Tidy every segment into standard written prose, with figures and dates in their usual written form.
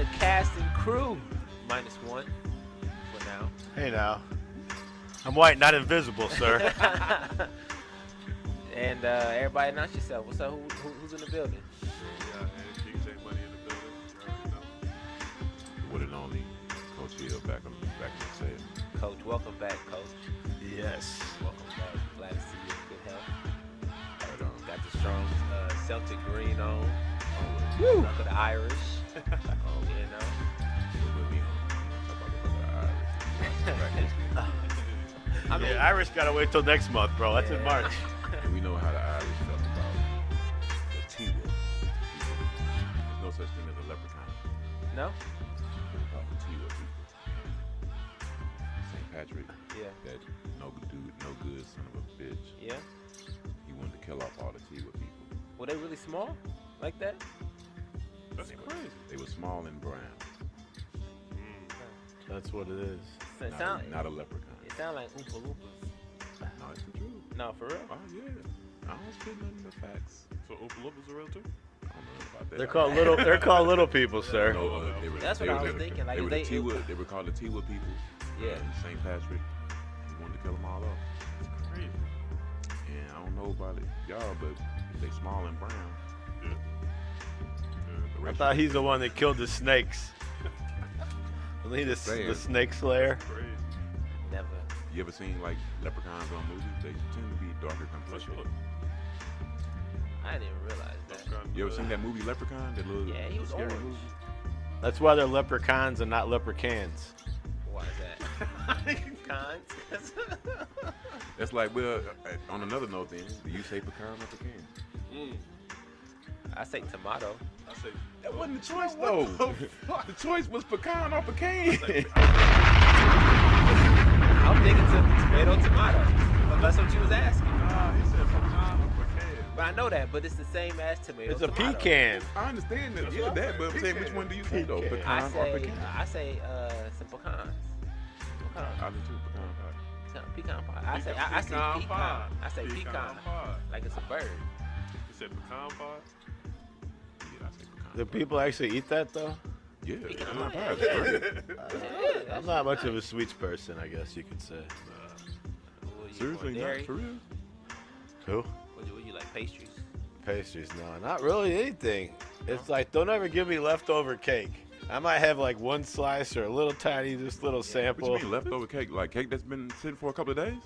the cast and crew. -1 for now. Hey now. I'm white, not invisible, sir. And everybody announce yourself. What's up? Who's in the building? Yeah, and DJ Money in the building. You already know. The one and only Coach Hill back on the set. Coach, welcome back, Coach. Yes. Welcome back. Glad to see you in good health. Right on. Got the strong Celtic green on. Woo. Look at the Irish. You know. Put me on. Talk about the Irish. I mean, Yeah, Irish gotta wait till next month, bro. That's in Yeah. March. And we know how the Irish felt about the T-Will. There's no such thing as a leprechaun. no? About the T-Will people. St. Patrick, Yeah. that no good son of a bitch. Yeah. He wanted to kill off all the T-Will people. Were they really small like that? That's crazy. They were small and brown. That's what it is. It sound Not a leprechaun. it sound like Oompa Loompas. No, it's the truth. No, for real. Oh, yeah. I don't spit nothing but facts. So Oompa Loompas are real too? I don't know about that. They're called little people, sir. No, That's what I was thinking, like, they were they- the T-Will. They were called the T-Will people. Yeah. In St. Patrick. He wanted to kill them all off. That's crazy. And I don't know about it, y'all, but they small and brown. Yeah. The I rest thought of he's the one that killed the snakes. Isn't he the Saying. snake slayer? Crazy. Never. You ever seen like leprechauns on movies? They tend to be darker complexion. Look. I didn't even realize that. You ever seen that movie Leprechaun? That little Yeah, he was scary orange. movie? That's why they're leprechauns and not leprechauns. Why is that? Cons. That's like, well, on another note then, do you say pecan or pecan? I say tomato. I say That wasn't the choice though. The choice was pecan or pecan. I'm thinking tomato. But that's what you was asking. he said pecan or pecan. But I know that, but it's the same as tomato. It's a tomato. pecan. I understand that, That's yeah, what I'm that, saying, but I'm saying which pecan. one do you say though? Pecan. I Pecan or say pecan? some pecans. I do too, pecan pie. Pecan pie. I say Pecan pecan. pie. I say pecan. pie. Like it's a bird. You said pecan pie? Yeah, I say pecan. Do people actually eat that though? Yeah, Pecan pecan pie. pie is great. Yeah, I'm not much of a sweets person, I guess you could say. Seriously, not for real. Who? Would you like pastries? Pastries? No, not really anything. It's like, don't ever give me leftover cake. I might have like one slice or a little tiny, just little What sample. you mean leftover cake? Like cake that's been sitting for a couple of days?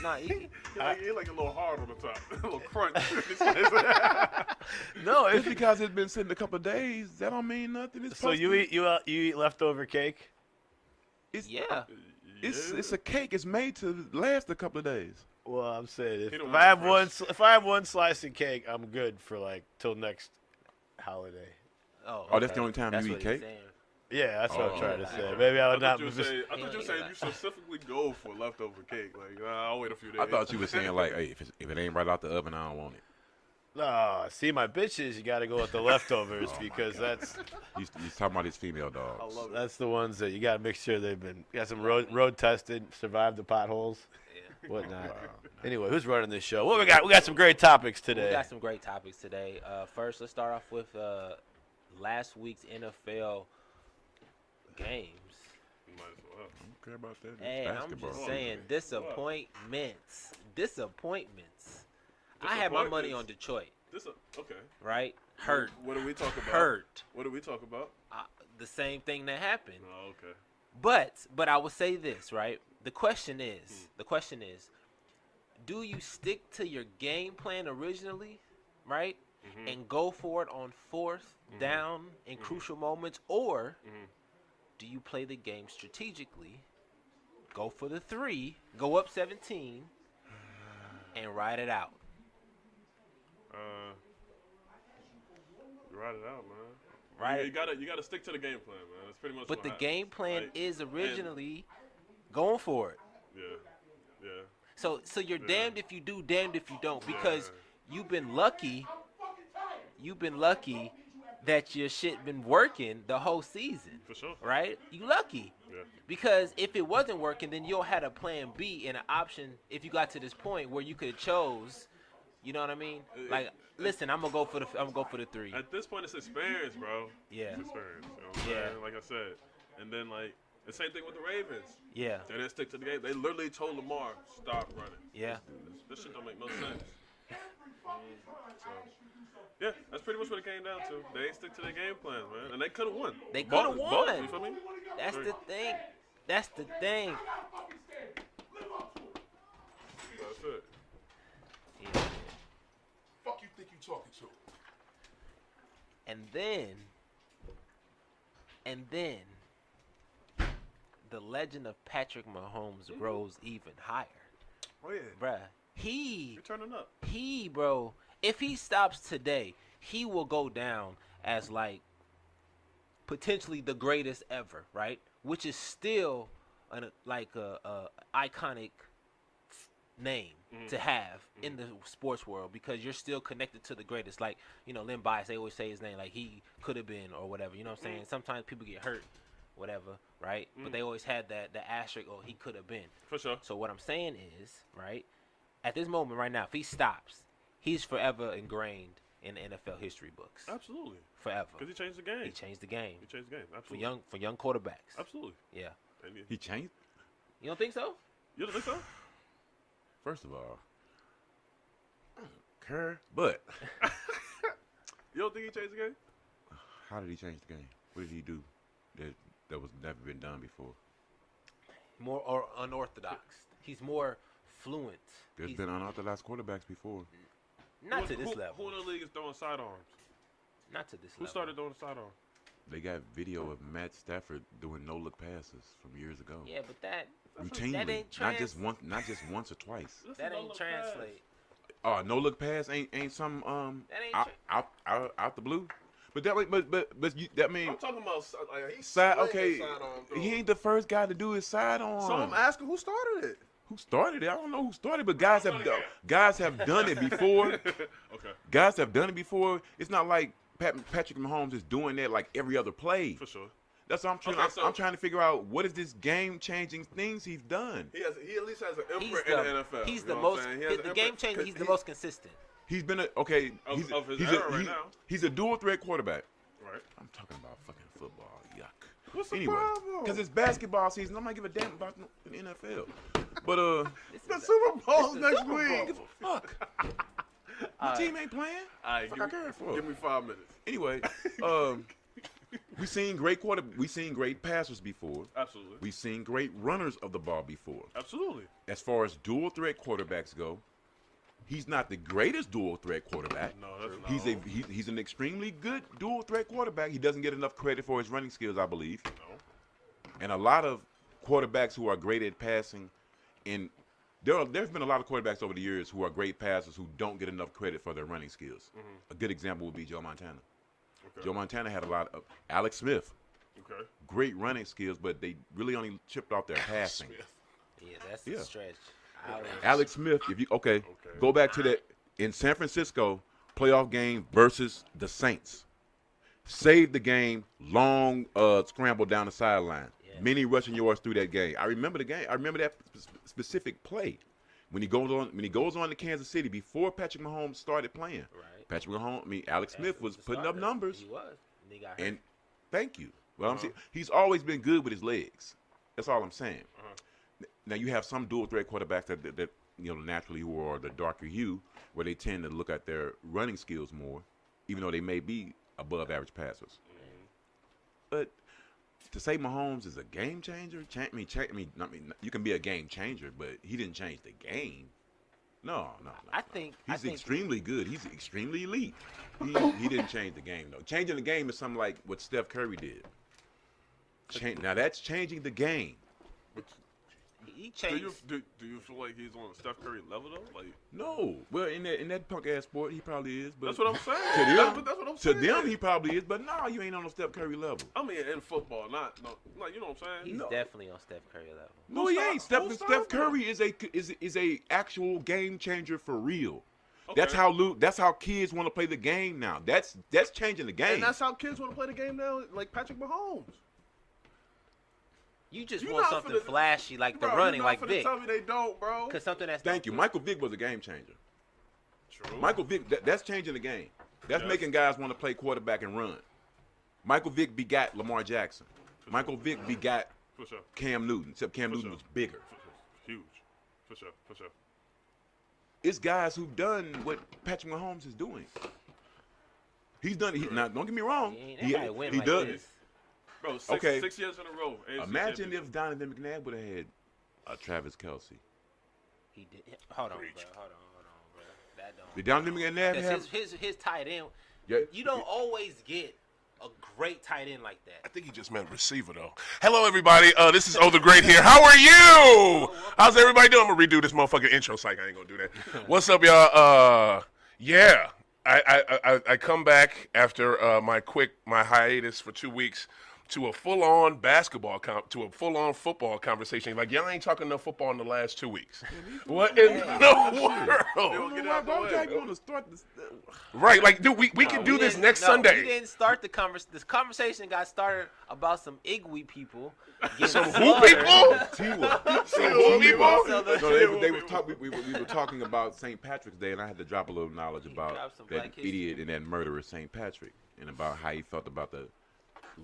Nah, you, You're like a little hard on the top. A little crunch. No, Just it's because it's been sitting a couple of days, that don't mean nothing. It's so supposed you to- eat leftover cake? It's, yeah. It's a cake. It's made to last a couple of days. Well, I'm saying He if don't I want have fresh. if I have one slice of cake, I'm good for like till next holiday. Oh, Oh, that's the only time That's you what eat he's cake? saying. Yeah, that's what I'm Oh. trying to say. Maybe I I would not. thought you were Just, saying, you specifically go for leftover cake. Like, I'll wait a few days. I thought you were saying like, hey, if it ain't right out the oven, I don't want it. no, see, my bitches, you got to go with the leftovers because that's He's talking about his female dogs. I love it. that's the ones that you got to make sure they've been got some road tested, survived the potholes, Yeah. whatnot. Anyway, who's running this show? What we got? We got some great topics We today. got some great topics today. First, let's start off with last week's NFL games. Might as well. I don't care about that. It's Hey, I'm basketball. just saying, disappointments. I had my money on Detroit, Okay. right? Hurt. What do we talk about? Hurt. What do we talk about? The same thing that happened. Oh, okay. But I will say this, right? The question is, do you stick to your game plan originally, right? And go for it on fourth down in crucial moments, or do you play the game strategically, go for the 3, go up 17, and ride it out? You ride it out, man. Right. You gotta stick to the game plan, man. That's pretty much. But what the happens. game plan Like, is originally going for it. Yeah. So you're damned if you do, damned if you don't, because you've been lucky. You've been lucky that your shit been working the whole season, For sure. right? You lucky. Yeah. Because if it wasn't working, then you'll had a plan B and an option if you got to this point where you could have chose, You know what I mean? Like, listen, I'm gonna go for the 3. At this point, it's experience, bro. Yeah. It's experience. You know what I'm saying? Like I said. And then, like, the same thing with the Ravens. Yeah. They didn't stick to the game. They literally told Lamar, stop running. Yeah. This shit don't make no sense. So, yeah, that's pretty much what it came down to. They ain't stick to their game plans, man. And they could have won. They could have won. You feel me? That's the thing. That's the thing. That's it. Yeah. Fuck you think you talking to? And then the legend of Patrick Mahomes grows even higher. Oh, yeah. Bruh, You're turning up. bro, if he stops today, he will go down as, like, potentially the greatest ever, right? Which is still a iconic name to have in the sports world, because you're still connected to the greatest. Like, you know, Len Bias, they always say his name, like he could have been or whatever. You know what I'm saying? Sometimes people get hurt, whatever, right? But they always had the asterisk, oh, he could have been. For sure. So what I'm saying is, right, at this moment right now, if he stops, he's forever ingrained in the NFL history books. Absolutely. Forever. Because he changed the game. He changed the game. He changed the game. Absolutely. For young quarterbacks. Absolutely. Yeah. He changed. You don't think so? You don't think so? First of all, I don't care, but You don't think he changed the game? how did he change the game? What did he do that was never been done before? More or unorthodox. He's more fluent. There's He's been unorthodox quarterbacks before. not to this level. Who in the league is throwing sidearms? Not to this Who level. started throwing sidearms? They got video of Matt Stafford doing no-look passes from years ago. Yeah, but that Routinely, ain't not just once or twice. that ain't translate. Oh, no-look pass ain't some That ain't out the blue. But that mean I'm talking about like, he's side. slinging Okay, sidearm throws. he ain't the first guy to do his sidearm. So I'm asking who started it. Who started it? I don't know who started, but guys have done it before. Okay. Guys have done it before. It's not like Patrick Mahomes is doing that like every other play. For sure. That's what I'm trying. Okay, I'm trying to figure out what is this game-changing things he's done. He at least has an He's imprint in the NFL. He's you the know what most. I'm saying? He has The an game imprint, changer. 'cause He's the most consistent. He's been of his era right now. He's a dual threat quarterback. Right. I'm talking about fucking football. Yuck. What's the Anyway, problem? because it's basketball season, I'm not give a damn about the NFL. But The Super Bowl's the next Super week. Bowl. give a fuck. My team ain't playing. All right, Fuck I care for. give me 5 minutes. Anyway, we've seen great passers before. Absolutely. We've seen great runners of the ball before. Absolutely. As far as dual threat quarterbacks go, he's not the greatest dual threat quarterback. No, that's not. He's an extremely good dual threat quarterback. He doesn't get enough credit for his running skills, I believe. No. And a lot of quarterbacks who are great at passing, and there's been a lot of quarterbacks over the years who are great passers who don't get enough credit for their running skills. A good example would be Joe Montana. Okay. Joe Montana had a lot of Alex Smith, Okay. great running skills, but they really only chipped off their passing. Yeah, that's Yeah. a stretch. Alex Smith, go back to that in San Francisco playoff game versus the Saints. Saved the game, long scramble down the sideline. Yeah. Many rushing yards through that game. I remember the game. I remember that specific play when he goes on to Kansas City before Patrick Mahomes started playing. Right. Alex Smith was putting up numbers. He was. And he got hurt. And thank you. Well, I'm saying he's always been good with his legs. That's all I'm saying. Now you have some dual threat quarterbacks that naturally who are the darker hue, where they tend to look at their running skills more, even though they may be above average passers. But to say Mahomes is a game changer, you can be a game changer, but he didn't change the game. No. I think He's extremely good. He's extremely elite. He didn't change the game though. Changing the game is something like what Steph Curry did. Now that's changing the game. he Do changed. you feel like he's on Steph Curry level though? Like No, well in that punk ass sport he probably is. But that's what I'm saying. To them, That's what I'm to saying. them he probably is. But no, you ain't on a Steph Curry level. I mean, in football, not you know what I'm saying? He's definitely on Steph Curry level. No, he ain't. Steph started Curry is a actual game changer for real. Okay. That's how kids want to play the game now. That's changing the game. And that's how kids want to play the game now, like Patrick Mahomes. You just You want not something finna- flashy like the Bro, running, you're like not finna Vic. tell me they don't, bro. Cause something that's Thank you. Michael Vick was a game changer. True. Michael Vick, that's changing the game. That's making guys want to play quarterback and run. Michael Vick begot Lamar Jackson. Michael Vick begot Cam Newton, except Cam Newton was bigger. Huge. For sure. It's guys who've done what Patrick Mahomes is doing. He's done it. Now, don't get me wrong. He does. This. Bro, 6 years in a row. Imagine if Donovan McNabb would have had Travis Kelce. He did. Hold on, bro. That don't. Did Donovan McNabb have? His tight end. Yeah. You don't always get a great tight end like that. I think he just meant receiver, though. Hello, everybody. This is OThaGreat here. How are you? How's everybody doing? I'm going to redo this motherfucking intro psych. I ain't going to do that. What's up, y'all? Yeah. I come back after my hiatus for 2 weeks to a full-on football conversation. Like, y'all ain't talking no football in the last 2 weeks. What in the world? Right, like, dude, we can do this next Sunday. We didn't start the conversation. This conversation got started about some Igwe people. Some who people? Some who people? We were talking about St. Patrick's Day, and I had to drop a little knowledge about that idiot and that murderer St. Patrick, and about how he felt about the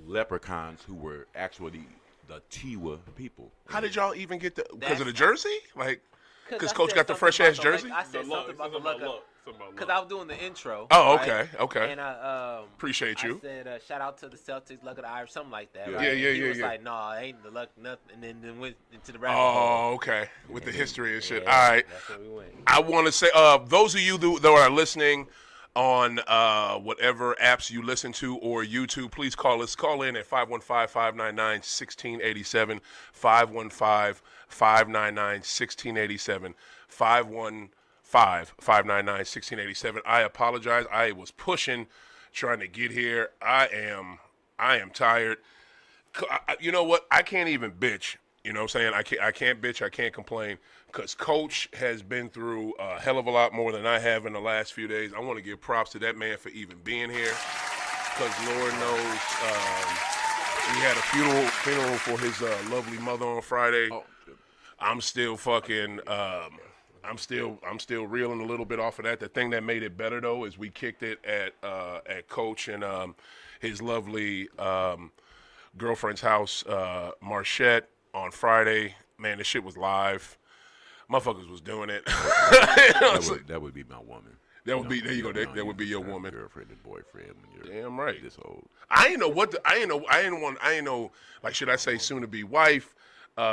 leprechauns who were actually the Tiwa people. How did y'all even get the? Because of the jersey? Like, because Coach got the fresh ass jersey? I said something about the luck. Because I was doing the intro. Oh, right? okay. And I appreciate you. I said, shout out to the Celtics, luck of the Irish, something like that. Yeah, right? yeah. He was like, no, ain't the luck, nothing. And then went into the rabbit hole. Oh, okay. With the history and shit. Yeah, all right. That's where we went. I want to say, those of you that are listening on whatever apps you listen to or YouTube, please call us. Call in at 515-599-1687, 515-599-1687, 515-599-1687. I apologize. I was pushing, trying to get here. I am tired. You know what? I can't even bitch. You know what I'm saying? I can't bitch. I can't complain because Coach has been through a hell of a lot more than I have in the last few days. I want to give props to that man for even being here because Lord knows we had a funeral for his lovely mother on Friday. Oh. I'm still fucking I'm still reeling a little bit off of that. The thing that made it better though is we kicked it at Coach and his lovely girlfriend's house, Marchette, on Friday. Man, this shit was live. Motherfuckers was doing it. that would be my woman. That would be there. You go. That would be your woman, girlfriend, and boyfriend. When you're damn right. This old. I ain't know. Like, should I say soon to be wife,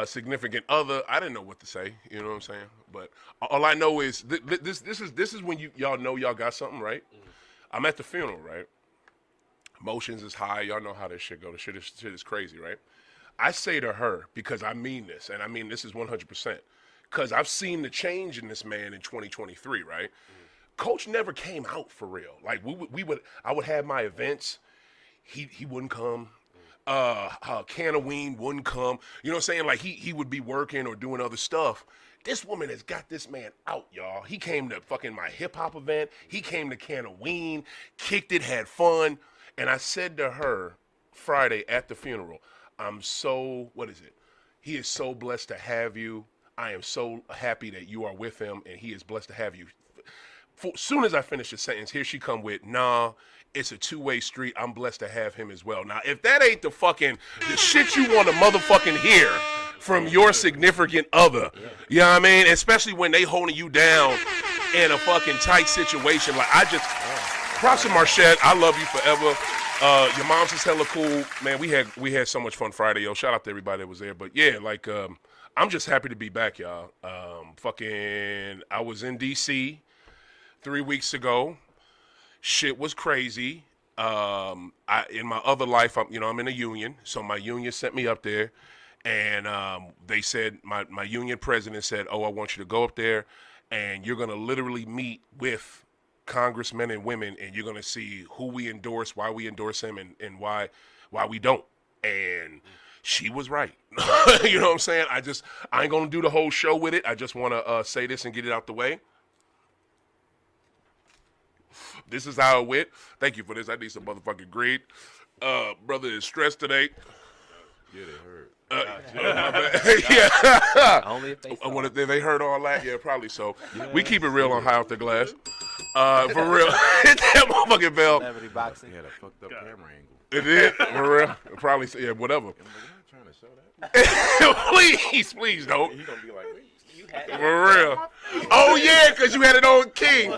significant other? I didn't know what to say. You know what I'm saying? But all I know is this is when y'all know y'all got something right. I'm at the funeral, right? Emotions is high. Y'all know how this shit go. The shit is crazy, right? I say to her, because I mean this, and I mean this is 100%, because I've seen the change in this man in 2023, right? Coach never came out for real. Like I would have my events, he wouldn't come. Can of Ween wouldn't come. You know what I'm saying? Like he would be working or doing other stuff. This woman has got this man out, y'all. He came to fucking my hip hop event. He came to Can of Ween, kicked it, had fun. And I said to her Friday at the funeral, he is so blessed to have you. I am so happy that you are with him, and he is blessed to have you. As soon as I finish the sentence, here she come with, nah, it's a two-way street. I'm blessed to have him as well. Now, if that ain't the shit you want to motherfucking hear from your significant other, you know what I mean? Especially when they holding you down in a fucking tight situation. Like, props to Marchette. I love you forever. Your mom's is hella cool, man. We had so much fun Friday, yo. Shout out to everybody that was there. But yeah, like I'm just happy to be back, y'all. I was in DC 3 weeks ago. Shit was crazy. In my other life, I'm in a union, so my union sent me up there, and they said my union president said, "Oh, I want you to go up there, and you're gonna literally meet with congressmen and women, and you're gonna see who we endorse, why we endorse them, and why we don't." And she was right. You know what I'm saying? I ain't gonna do the whole show with it. I just want to say this and get it out the way. This is how it went. Thank you for this. I need some motherfucking greed. Brother is stressed today. Yeah, they heard. Yeah. Only if they I wonder if they heard all that. Yeah, probably so. We keep it real on High Off the Glass. For real. Hit that motherfucking bell. Celebrity boxing. He had a fucked up camera angle. It did. For real. Probably, yeah, whatever. I'm trying to show that. Please don't. He gonna be like, wait. For real. Oh, yeah, because you had it on King.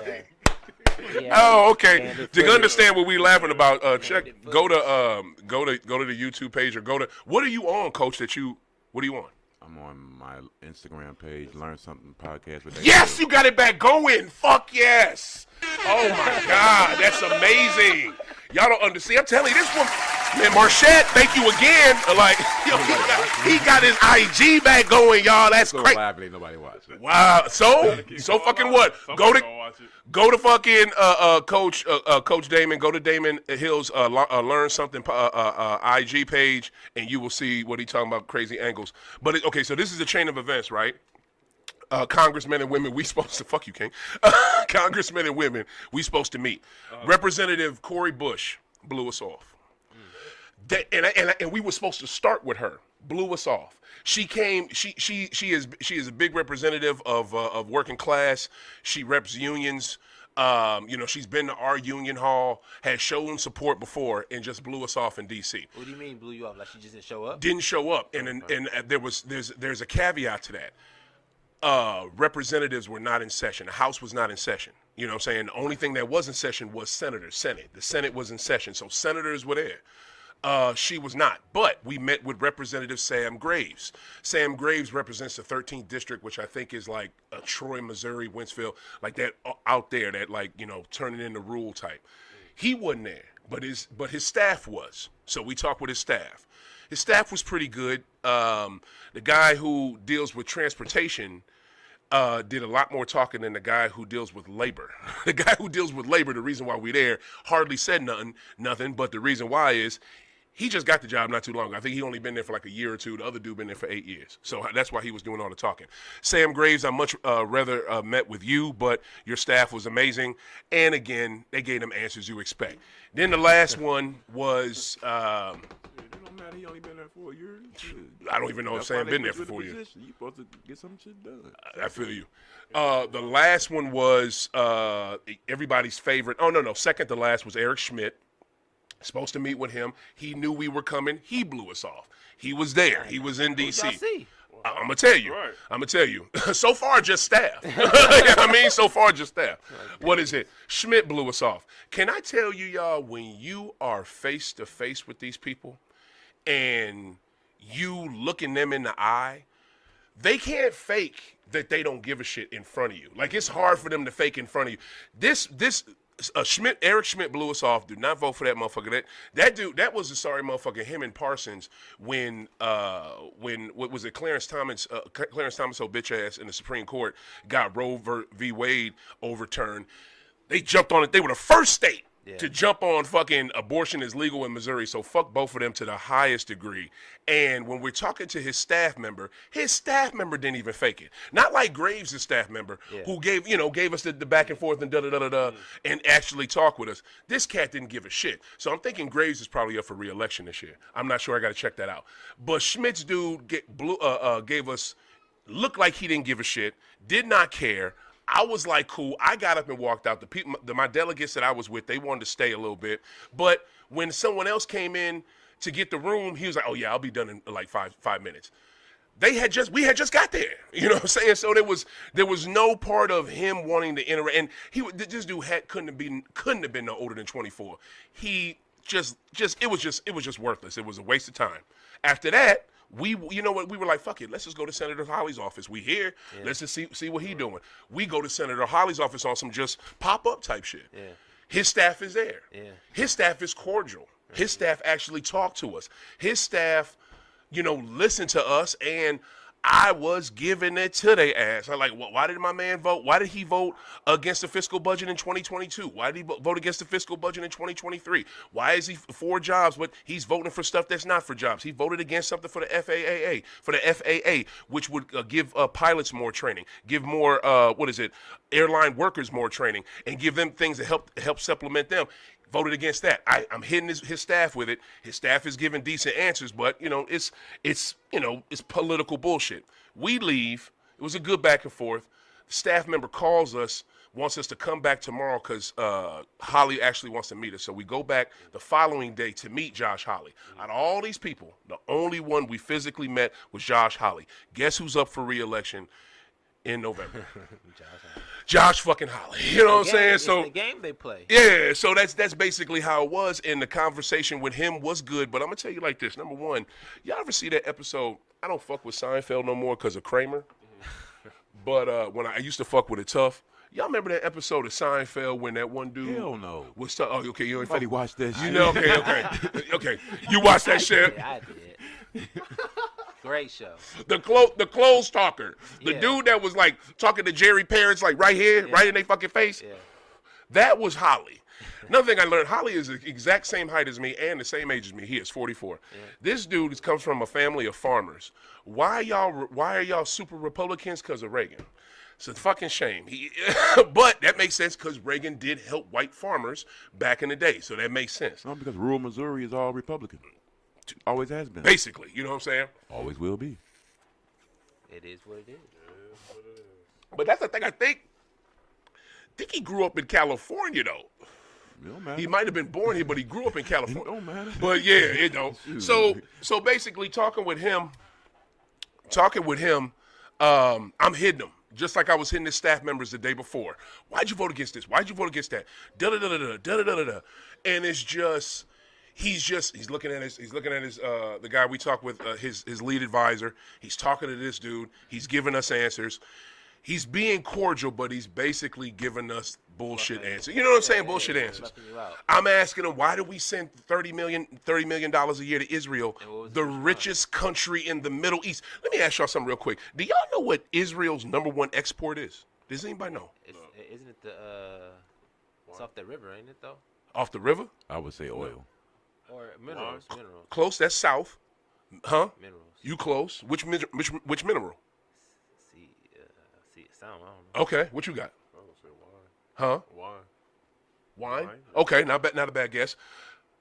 Oh, okay. To understand what we laughing about, go to the YouTube page or what are you on, Coach? What are you on? I'm on my Instagram page, Learn Something Podcast with that. Yes, you got it back going. Fuck yes. Oh my God, that's amazing. Y'all don't understand. I'm telling you, this one, man, Marchette, thank you again. Like, yo, he got his IG back going, y'all. That's so great. live, ain't nobody watching. Wow. So fucking what? Go to fucking Coach Damon. Go to Damon Hill's Learn Something IG page, and you will see what he talking about, crazy angles. But okay, so this is a chain of events, right? Congressmen and women, we supposed to fuck you, King. Congressmen and women, we supposed to meet. Representative Cori Bush blew us off, and we were supposed to start with her. Blew us off. She came. She is a big representative of working class. She reps unions. She's been to our union hall, has shown support before, and just blew us off in D.C. What do you mean blew you off? Like she just didn't show up? Didn't show up, and there's a caveat to that. Representatives were not in session. The House was not in session. You know what I'm saying? The only thing that was in session was Senate. The Senate was in session, so senators were there. She was not. But we met with Representative Sam Graves. Sam Graves represents the 13th district, which I think is like Troy, Missouri, Wentzville, like that out there, that like, turning into rural type. He wasn't there, but his staff was. So we talked with his staff. His staff was pretty good. The guy who deals with transportation did a lot more talking than the guy who deals with labor. The guy who deals with labor, the reason why we're there, hardly said nothing, but the reason why is he just got the job not too long ago. I think he only been there for like a year or two. The other dude been there for 8 years. So that's why he was doing all the talking. Sam Graves, I much rather met with you, but your staff was amazing. And again, they gave them answers you expect. Then the last one was... It don't matter. He only been there for a year. I don't even know if Sam been there for 4 years. You supposed to get some shit done. I feel you. The last one was everybody's favorite. Oh, no. Second to last was Eric Schmidt. Supposed to meet with him. He knew we were coming. He blew us off. He was there. He was in D.C. I'm going to tell you. Right. I'm going to tell you. So far, just staff. So far, just staff. What is it? Schmidt blew us off. Can I tell you, y'all, when you are face-to-face with these people and you looking them in the eye, they can't fake that they don't give a shit in front of you. Like, it's hard for them to fake in front of you. Eric Schmidt blew us off. Do not vote for that motherfucker. That dude, that was a sorry motherfucker. Him and Parsons, when what was it? Clarence Thomas, old bitch ass in the Supreme Court got Roe v. Wade overturned. They jumped on it. They were the first state to jump on fucking abortion is legal in Missouri. So fuck both of them to the highest degree. And when we're talking to his staff member didn't even fake it. Not like Graves' staff member who gave us the back and forth and and actually talk with us. This cat didn't give a shit. So I'm thinking Graves is probably up for re-election this year. I'm not sure. I got to check that out. But Schmidt's dude gave us, looked like he didn't give a shit, did not care. I was like, cool. I got up and walked out. The people, my delegates that I was with, they wanted to stay a little bit. But when someone else came in to get the room, he was like, oh yeah, I'll be done in like five minutes. We had just got there. You know what I'm saying? So there was no part of him wanting to interact. And this dude couldn't have been no older than 24. He it was just worthless. It was a waste of time. After that, we were like, fuck it, let's just go to Senator Hawley's office. We here, let's just see what he doing. We go to Senator Hawley's office on some just pop-up type shit. Yeah. His staff is there. Yeah. His staff is cordial. His staff actually talk to us. His staff, listen to us, and I was giving it to their ass. I'm like, why did my man vote? Why did he vote against the fiscal budget in 2022? Why did he vote against the fiscal budget in 2023? Why is he for jobs, but he's voting for stuff that's not for jobs? He voted against something for the FAA, which would give pilots more training, give more, airline workers more training, and give them things to help supplement them. Voted against that. I'm hitting his staff with it. His staff is giving decent answers, but it's political bullshit. We leave. It was a good back and forth. staff member calls us, wants us to come back tomorrow because Holly actually wants to meet us. So we go back the following day to meet Josh Holly. Out of all these people, the only one we physically met was Josh Holly. Guess who's up for re-election in November? Josh fucking Holly. You know what I'm saying? So the game they play. yeah, so that's basically how it was, and the conversation with him was good. But I'm gonna tell you like this: number one, y'all ever see that episode? I don't fuck with Seinfeld no more because of Kramer. But when I used to fuck with it tough. Y'all remember that episode of Seinfeld when that one dude Hell no. was oh, okay, you ain't Nobody fuck. watched that shit. You know, okay. You watched that shit. Yeah, I did. Great show. The clothes talker, the Yeah. dude that was like talking to Jerry parents like right here, right in their fucking face. Yeah. That was Holly. Another thing I learned, Holly is the exact same height as me and the same age as me. He is 44. Yeah. This dude comes from a family of farmers. Why are y'all super Republicans? Because of Reagan. It's a fucking shame. But that makes sense because Reagan did help white farmers back in the day. So that makes sense. No, because rural Missouri is all Republican. Always has been. Basically, you know what I'm saying? Always will be. It is what it is. But that's the thing I think he grew up in California, though. It don't matter. He might have been born here, but he grew up in It California. don't matter. But yeah, it don't. So basically, talking with him, I'm hitting him just like I was hitting his staff members the day before. Why'd you vote against this? Why'd you vote against that? Da da da da da da da da. And it's just. He's looking at his the guy we talk with, his lead advisor. He's talking to this dude. He's giving us answers. He's being cordial, but he's basically giving us bullshit answers. You know what I'm saying? Bullshit answers. I'm asking him, why do we send $30 million a year to Israel, the richest country in the Middle East? Let me ask y'all something real quick. Do y'all know what Israel's #1 export is? Does anybody know? Isn't it it's off the river, ain't it though? Off the river? I would say oil. Or minerals. Close. That's south. Huh? Minerals. You close. Which mineral? See, sound. I don't know. Okay. What you got? I would say wine. Huh? Wine. Wine? Okay, not a bad guess.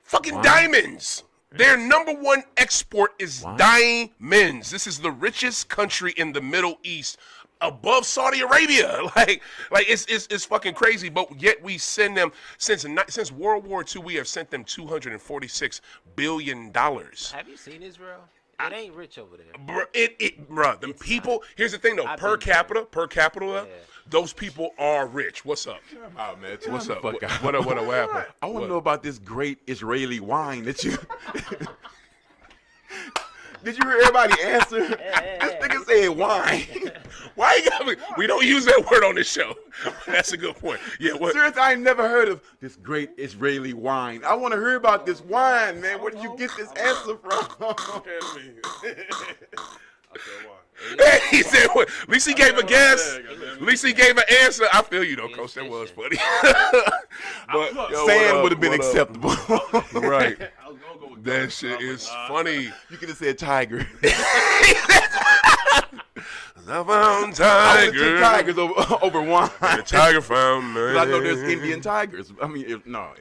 Fucking diamonds. Their #1 export is diamonds. This is the richest country in the Middle East, above Saudi Arabia. Like it's fucking crazy. But yet we send them since World War II. We have sent them $246 billion. Have you seen Israel? It ain't rich over there. Bruh, the people. Here's the thing though. Per capita, those people are rich. What's up? Oh, man, What's up? What Fuck out. happened? I want to know about this great Israeli wine that you. Did you hear everybody answer? This nigga said wine. Why you got me? We don't use that word on this show. That's a good point. Yeah, what? Seriously, I ain't never heard of this great Israeli wine. I want to hear about this wine, man. Where did you get this answer from? Hey, he said, what? At least he gave a guess. At least he gave an answer. I feel you, though, Coach. That was funny. But Sand would have been acceptable. Right. That shit is funny. You could have said tiger. I found I would tiger. tigers over wine. The tiger found me. 'Cause I know there's Indian tigers. I mean, no,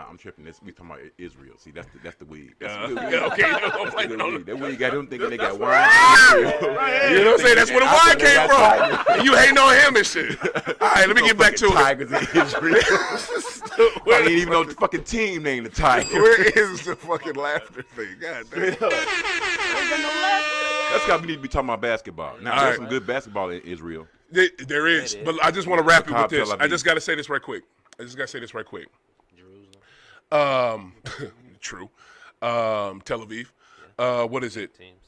I'm tripping. We talking about Israel. See, that's the weed. That's the good weed. Okay, That's the good weed. That weed got them thinking they got wine. Right. You know what I'm saying? That's where the wine came from. And you hating on him and shit. All right, let me get back to it. Tigers in Israel. I didn't even know the fucking team named the Tigers. Where is the fucking laughter thing? God damn. That's how we need to be talking about basketball. Now, there's some good basketball in Israel. There is, but I just want to wrap it with this. Tel Aviv. I just got to say this right quick. Jerusalem. True. Tel Aviv. What is it? Teams.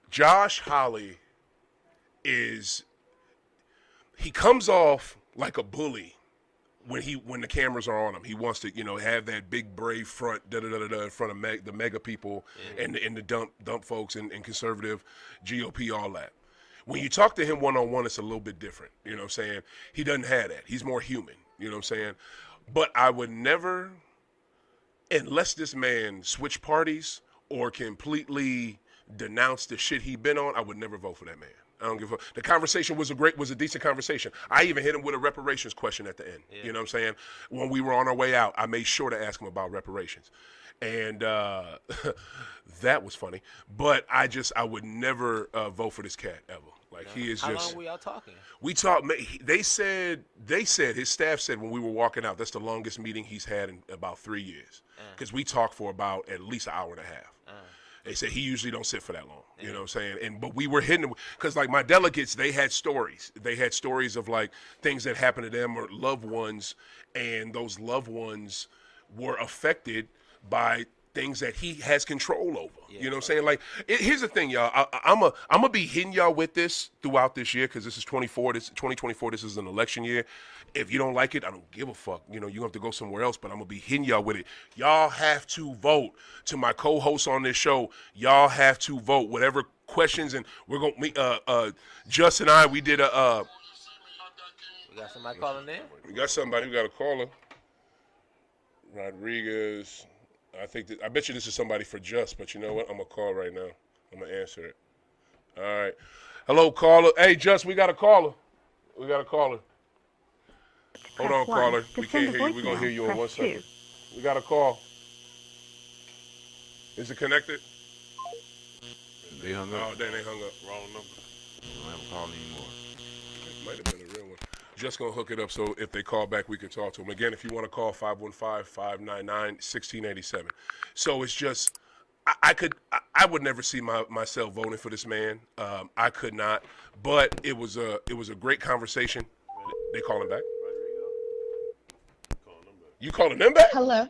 Josh Holly he comes off like a bully when the cameras are on him. He wants to, have that big brave front, in front of the mega people and the dump folks and conservative GOP, all that. When you talk to him one-on-one, it's a little bit different. You know what I'm saying? He doesn't have that. He's more human. You know what I'm saying? But I would never, unless this man switch parties or completely denounce the shit he been on, I would never vote for that man. I don't give a fuck. The conversation was a decent conversation. I even hit him with a reparations question at the end. Yeah. You know what I'm saying? When we were on our way out, I made sure to ask him about reparations. And that was funny. But I would never vote for this cat ever. Like, he is How just. long were y'all talking? We talked. They said his staff said when we were walking out, that's the longest meeting he's had in about 3 years. Because we talked for about at least an hour and a half. They said he usually don't sit for that long. You know what I'm saying? But we were hitting them because, like, my delegates, they had stories. They had stories of, like, things that happened to them or loved ones, and those loved ones were affected by things that he has control over. You know what I'm saying? Like, here's the thing, y'all. I'm gonna be hitting y'all with this throughout this year because this is 2024. This is an election year. If you don't like it, I don't give a fuck. You know, you have to go somewhere else, but I'm gonna be hitting y'all with it. Y'all have to vote. To my co-hosts on this show, y'all have to vote. Whatever questions, and we're gonna meet. Just and I, we did a. We got somebody calling in. We got somebody. We got a caller. Rodriguez. I bet you this is somebody for Just, but you know what? I'm gonna call right now. I'm gonna answer it. All right. Hello, caller. Hey, Just, we got a caller. Hold on, caller. We can't hear you. We're gonna hear you in 1 second. We got a call. Is it connected? They hung up. Oh, then they hung up. Wrong number. Don't have a call anymore. It might have been a real one. Just gonna hook it up so if they call back, we can talk to them. Again, if you want to call 515-599-1687. So it's just, I would never see myself voting for this man. I could not. But it was a great conversation. They calling back. You calling them back? Hello.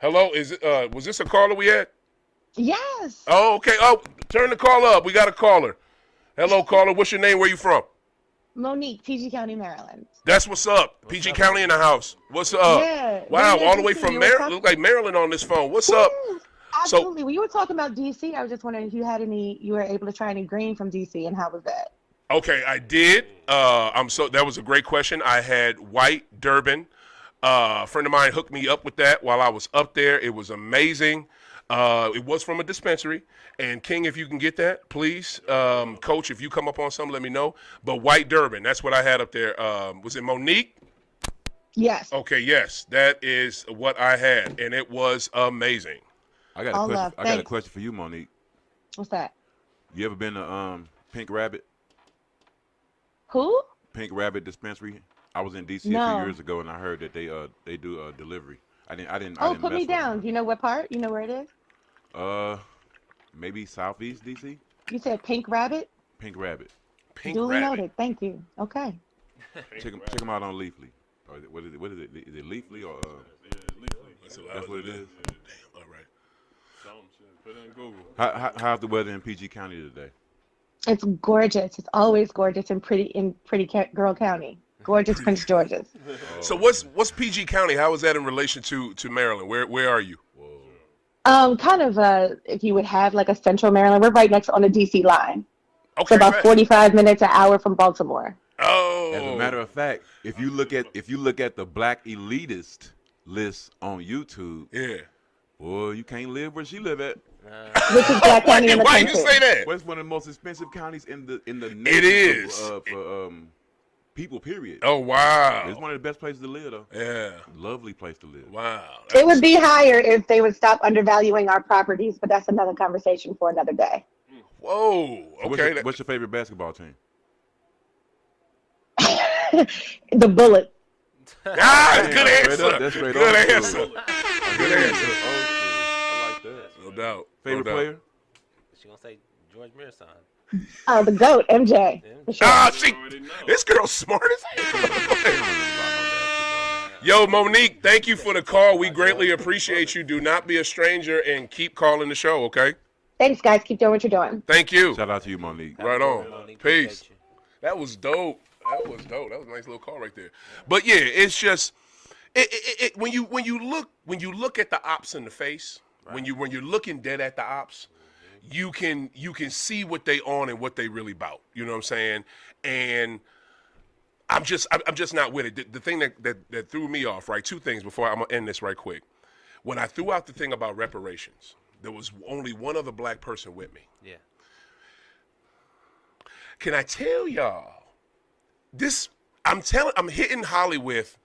Hello. Is it? Was this a caller we had? Yes. Oh, okay. Oh, turn the call up. We got a caller. Hello, caller. What's your name? Where you from? Monique, PG County, Maryland. That's what's up. PG County in the house. What's up? Yeah. Wow, Yeah, all the way DC, from you were Maryland. talking- Look like Maryland on this phone. What's up? Woo! Absolutely. When you were talking about DC, I was just wondering if you were able to try any green from DC, and how was that? Okay, I did. That was a great question. I had white Durban. A friend of mine hooked me up with that while I was up there. It was amazing. It was from a dispensary. And King, if you can get that, please. Coach, if you come up on something, let me know. But white Durban, that's what I had up there. Was it Monique? Yes. Okay, yes. That is what I had. And it was amazing. I got a question for you, Monique. What's that? You ever been to Pink Rabbit? Who? Pink Rabbit Dispensary. I was in DC a No. few years ago, and I heard that they do delivery. I didn't. Oh, put me down. Do you know what part? You know where it is? Maybe Southeast DC. You said Pink Rabbit? Pink Rabbit. Pink Duly Rabbit. noted. Thank you. Okay. Check them out on Leafly. Or what is it? Is it Leafly or? That's what it is. Damn. All right. Some shit. Put it in Google. How's the weather in PG County today? It's gorgeous. It's always gorgeous in pretty Girl County. Gorgeous Prince George's. So what's PG County? How is that in relation to Maryland? Where are you? Kind of if you would have like a central Maryland, we're right next on the DC line. Okay. So about right. 45 minutes, an hour from Baltimore. Oh. As a matter of fact, if you look at the Black elitist list on YouTube, Yeah. boy, you can't live where she live at. Which is Black County in the Why you country. say that? What's one of the most expensive counties in the nation? It is. For people. Period. Oh wow. It's one of the best places to live, though. Yeah. Lovely place to live. Wow. It would be higher if they would stop undervaluing our properties, but that's another conversation for another day. Whoa. So Okay. what's your favorite basketball team? The Bullet. Ah, good Straight answer. up, that's straight Good old answer. school. Good answer. Oh, shit. I like that. No doubt. Favorite No doubt. player? She gonna say George Mirasan. Oh, the GOAT, MJ. For sure. Ah, Already know. this girl's smart as hell. Yo, Monique, thank you for the call. We greatly appreciate you. Do not be a stranger and keep calling the show, okay? Thanks, guys. Keep doing what you're doing. Thank you. Shout out to you, Monique. Right on. Monique, Peace. appreciate you. That was dope. That was dope. That was a nice little call right there. But yeah, it's just when you look at the ops in the face, when you're looking dead at the ops, you can see what they on and what they really about. You know what I'm saying? And I'm just not with it. The thing that threw me off, right? Two things before I'm gonna end this right quick. When I threw out the thing about reparations, there was only one other black person with me. Yeah. Can I tell y'all this? I'm hitting Holly with,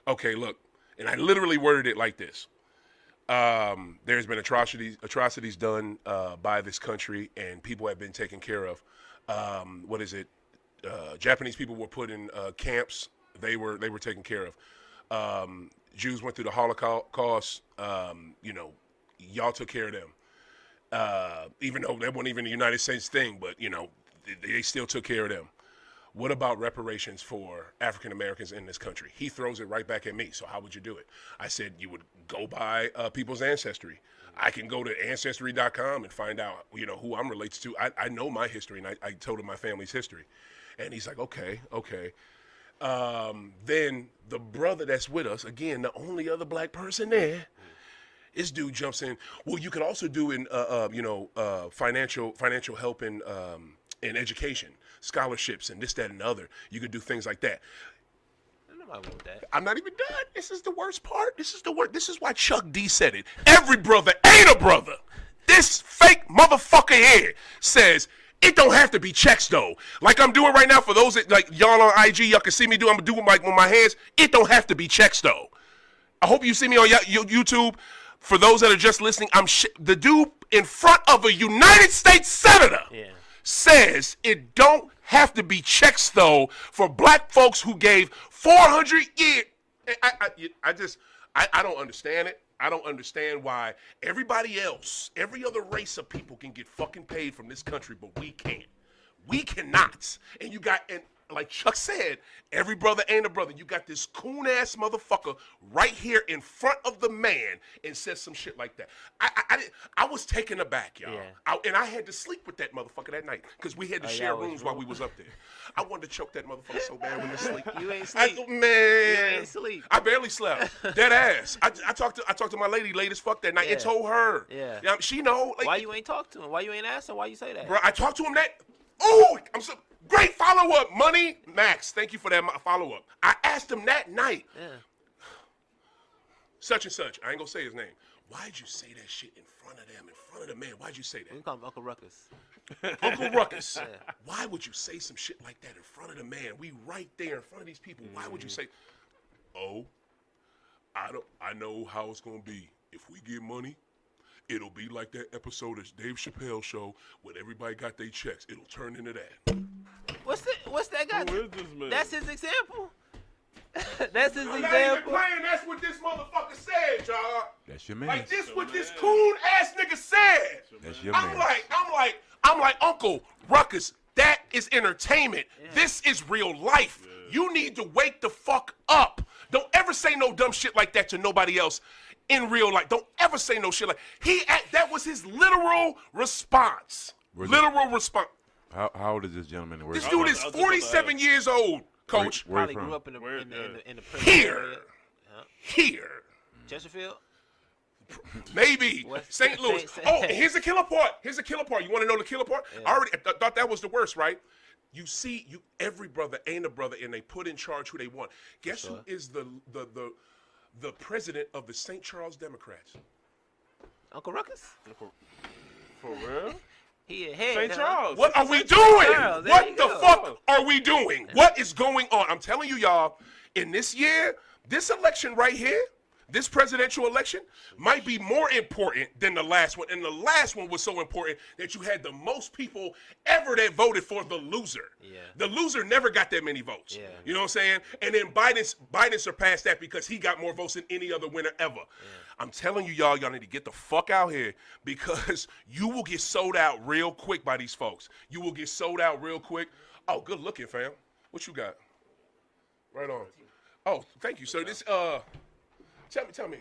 okay, look, and I literally worded it like this. There's been atrocities done by this country, and people have been taken care of. Japanese people were put in camps. They were taken care of. Jews went through the Holocaust. Y'all took care of them. Even though that wasn't even a United States thing, but they still took care of them. What about reparations for African Americans in this country? He throws it right back at me. So how would you do it? I said you would go by people's ancestry. I can go to Ancestry.com and find out, who I'm related to. I know my history, and I told him my family's history. And he's like, okay. Then the brother that's with us, again, the only other black person there, this dude jumps in. Well, you could also do in, financial help in education, scholarships, and this, that, and the other. You could do things like that. Nobody want that. I'm not even done. This is the worst part. This is why Chuck D said it. Every brother ain't a brother. This fake motherfucker here says it don't have to be checks though. Like I'm doing right now for those that, like y'all on IG, y'all can see me do. I'm doing with my hands. It don't have to be checks though. I hope you see me on YouTube. For those that are just listening, the dude in front of a United States senator says it don't have to be checks though for black folks who gave 400 years. I don't understand it. I don't understand why everybody else, every other race of people can get fucking paid from this country, but we can't. We cannot. And like Chuck said, every brother ain't a brother. You got this coon-ass motherfucker right here in front of the man and says some shit like that. I was taken aback, y'all. Yeah. And I had to sleep with that motherfucker that night because we had to share rooms while we was up there. I wanted to choke that motherfucker so bad when he sleep. You ain't sleep. Man. You ain't sleep. I barely slept. Dead ass. I talked to my lady late as fuck that night and told her. Yeah. She know. Like, why you ain't talk to him? Why you ain't ask him? Why you say that? Bro, I talked to him that. Oh, I'm so great follow-up. Money. Max, thank you for that follow-up. I asked him that night. Yeah. Such and such. I ain't gonna say his name. Why'd you say that shit in front of them, in front of the man? Why'd you say We that? can call him Uncle Ruckus. Uncle Ruckus. Why would you say some shit like that in front of the man? We right there in front of these people. Why would you say, oh, I know how it's gonna be. If we get money, it'll be like that episode of Dave Chappelle show when everybody got their checks. It'll turn into that. What's that guy? Who is this man? That's his example. That's his I'm not even example. playing. That's what this motherfucker said, y'all. That's your man. Like this, what this coon ass nigga said. That's your I'm man. like, Uncle Ruckus, that is entertainment. Yeah. This is real life. Yeah. You need to wake the fuck up. Don't ever say no dumb shit like that to nobody else in real life. Don't ever say no shit like that was his literal response. Response. How old is this gentleman? This dude is 47 years old, Coach. Where Probably from? grew up in the prison Here. area. Here. Chesterfield? Maybe. St. Louis. Oh, and here's the killer part. You want to know the killer part? Yeah. I already thought that was the worst, right? You see, every brother ain't a brother, and they put in charge who they want. Guess who is the president of the St. Charles Democrats? Uncle Ruckus? For real? He ahead. St. Charles. What are we doing? Charles, What the fuck are we doing? What is going on? I'm telling you, y'all, in this year, this election right here, this presidential election might be more important than the last one. And the last one was so important that you had the most people ever that voted for the loser. Yeah. The loser never got that many votes. Yeah. You know what I'm saying? And then Biden surpassed that because he got more votes than any other winner ever. Yeah. I'm telling you, y'all need to get the fuck out here because you will get sold out real quick by these folks. You will get sold out real quick. Oh, good looking, fam. What you got? Right on. Oh, thank you, sir. This Tell me.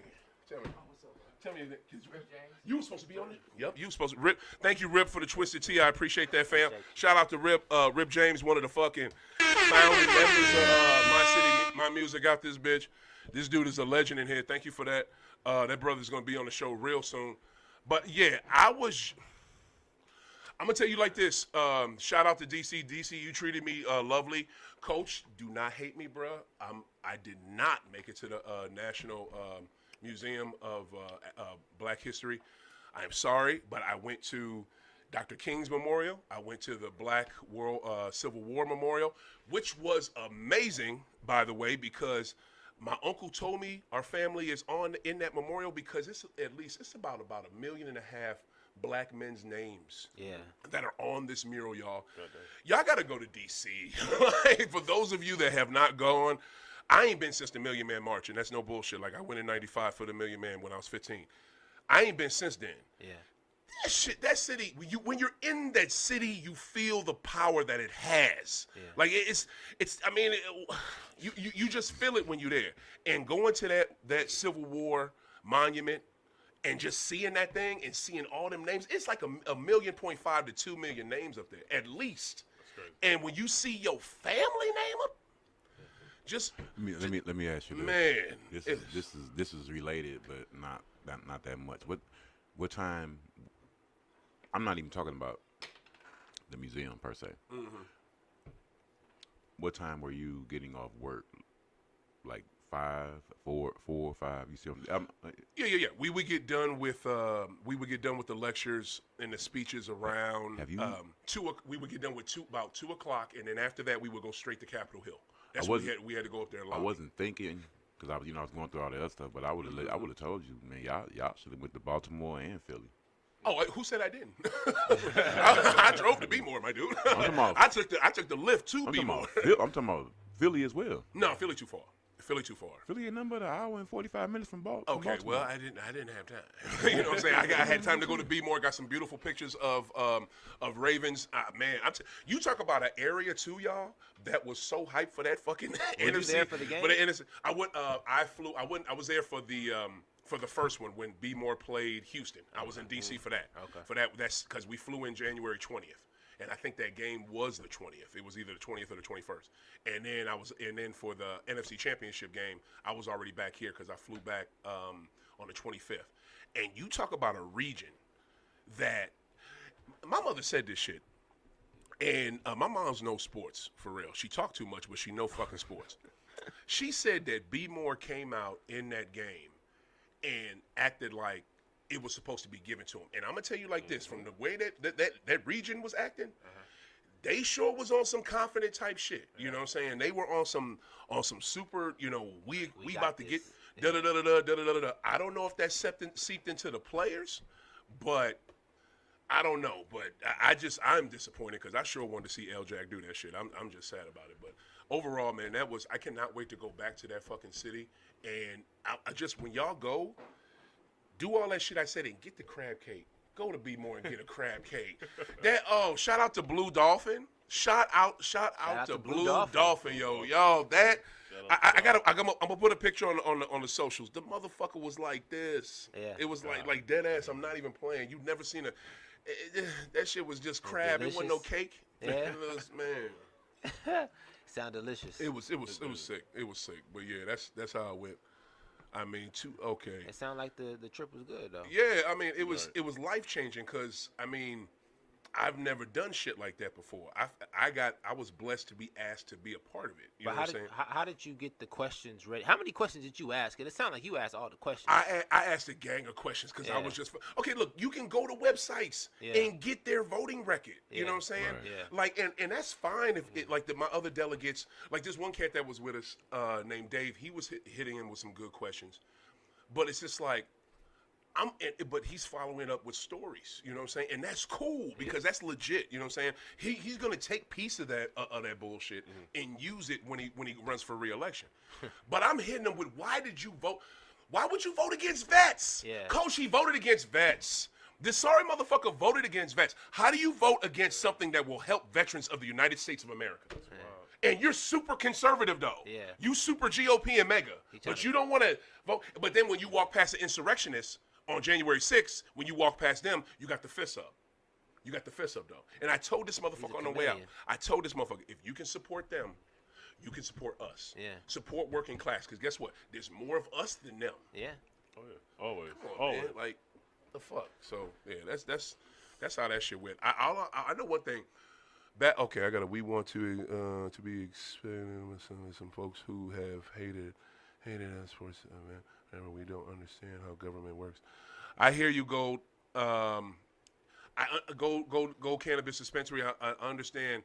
You were supposed to be on it? Yep, you were supposed to. Rip, thank you, Rip, for the Twisted Tea. I appreciate that, fam. Shout out to Rip. Rip James, one of the fucking founding members of My City, My Music out this bitch. This dude is a legend in here. Thank you for that. That brother's going to be on the show real soon. But, yeah, I'm going to tell you like this. Shout out to DC. DC, you treated me lovely. Coach, do not hate me, bro. I did not make it to the National Museum of Black History. I am sorry, but I went to Dr. King's Memorial. I went to the Black Civil War Memorial, which was amazing, by the way, because my uncle told me our family is in that memorial because it's about 1.5 million black men's names that are on this mural, y'all. Y'all got to go to D.C. Like, for those of you that have not gone, I ain't been since the Million Man March, and that's no bullshit. Like, I went in 95 for the Million Man when I was 15. I ain't been since then. Yeah. That city, when you're in that city, you feel the power that it has. Yeah. Like, you just feel it when you're there. And going to that Civil War monument and just seeing that thing and seeing all them names, it's like 1.5 million to 2 million names up there, at least. And when you see your family name up, let me ask you this. Man, this is related, but not that much. What time? I'm not even talking about the museum per se. Mm-hmm. What time were you getting off work? Like 5, 4, 5. You see what I'm Yeah. We would get done with the lectures and the speeches around. Have you? 2. We would get done with about 2 o'clock, and then after that, we would go straight to Capitol Hill. That's what we had to go up there. And I wasn't thinking because I was going through all the other stuff, but I would have told you, man, y'all should have went to Baltimore and Philly. Oh, who said I didn't? I drove to Bmore, my dude. I took the lift to Bmore. I'm talking about Philly as well. No, Philly too far. Philly ain't nothing but an hour and 45 minutes from Baltimore. Okay, well, I didn't have time. You know what I'm saying? I had time to go to Bmore. Got some beautiful pictures of Ravens. Man, you talk about an area too, y'all, that was so hyped for that fucking NFC. Were you there for the game? I was there for the first one when Bmore played Houston. I was in D.C. for that. Okay. That's because we flew in January 20th. And I think that game was the 20th. It was either the 20th or the 21st. And then for the NFC Championship game, I was already back here because I flew back on the 25th. And you talk about a region that my mother said this shit. And my mom's no sports for real. She talked too much, but she know fucking sports. She said that Bmore came out in that game and acted like it was supposed to be given to him. And I'm going to tell you like this, from the way that region was acting, they sure was on some confident type shit. You know what I'm saying? They were on some super, we about to get da-da-da-da-da-da-da-da. I don't know if that seeped into the players, but I don't know. But I'm disappointed because I sure wanted to see L. Jack do that shit. I'm just sad about it. But overall, man, I cannot wait to go back to that fucking city. And I just, when y'all go, do all that shit I said and get the crab cake. Go to Bmore and get a crab cake. Shout out to Blue Dolphin. Shout out to Blue Dolphin, yo. I'm gonna put a picture on the socials. The motherfucker was like this. Yeah. It was like dead ass. I'm not even playing. You've never seen that shit was just crab. Delicious. It wasn't no cake. Yeah. It was, man. Sound delicious. It was sick. It was sick. But yeah, that's how it went. I mean, okay. It sounded like the trip was good though. Yeah, I mean, it was life changing because I mean, I've never done shit like that before. I was blessed to be asked to be a part of it. You know what I'm saying? How did you get the questions ready? How many questions did you ask? And it sounded like you asked all the questions. I asked a gang of questions because I was just okay. Look, you can go to websites and get their voting record. You know what I'm saying? Right. Yeah. Like, and that's fine if my other delegates, like this one cat that was with us named Dave, he was hitting him with some good questions, but it's just like. But he's following up with stories, you know what I'm saying? And that's cool because that's legit, you know what I'm saying? He's going to take piece of that bullshit and use it when he runs for re-election. But I'm hitting him with, why did you vote? Why would you vote against vets? Yeah. Coach, he voted against vets. This sorry motherfucker voted against vets. How do you vote against something that will help veterans of the United States of America? And you're super conservative, though. Yeah. You super GOP and mega. But you don't want to vote. But then when you walk past the insurrectionists, on January 6th, when you walk past them, you got the fists up. You got the fists up, though. And I told this motherfucker on the way out, I told this motherfucker, if you can support them, you can support us. Yeah. Support working class, because guess what? There's more of us than them. Yeah. Oh, yeah. Always. Come on, Always. man. Like, the fuck? So, yeah, that's how that shit went. I know one thing. We want to be expanding with some folks who have hated us for and we don't understand how government works. I hear you, Gold. Go cannabis dispensary. I understand.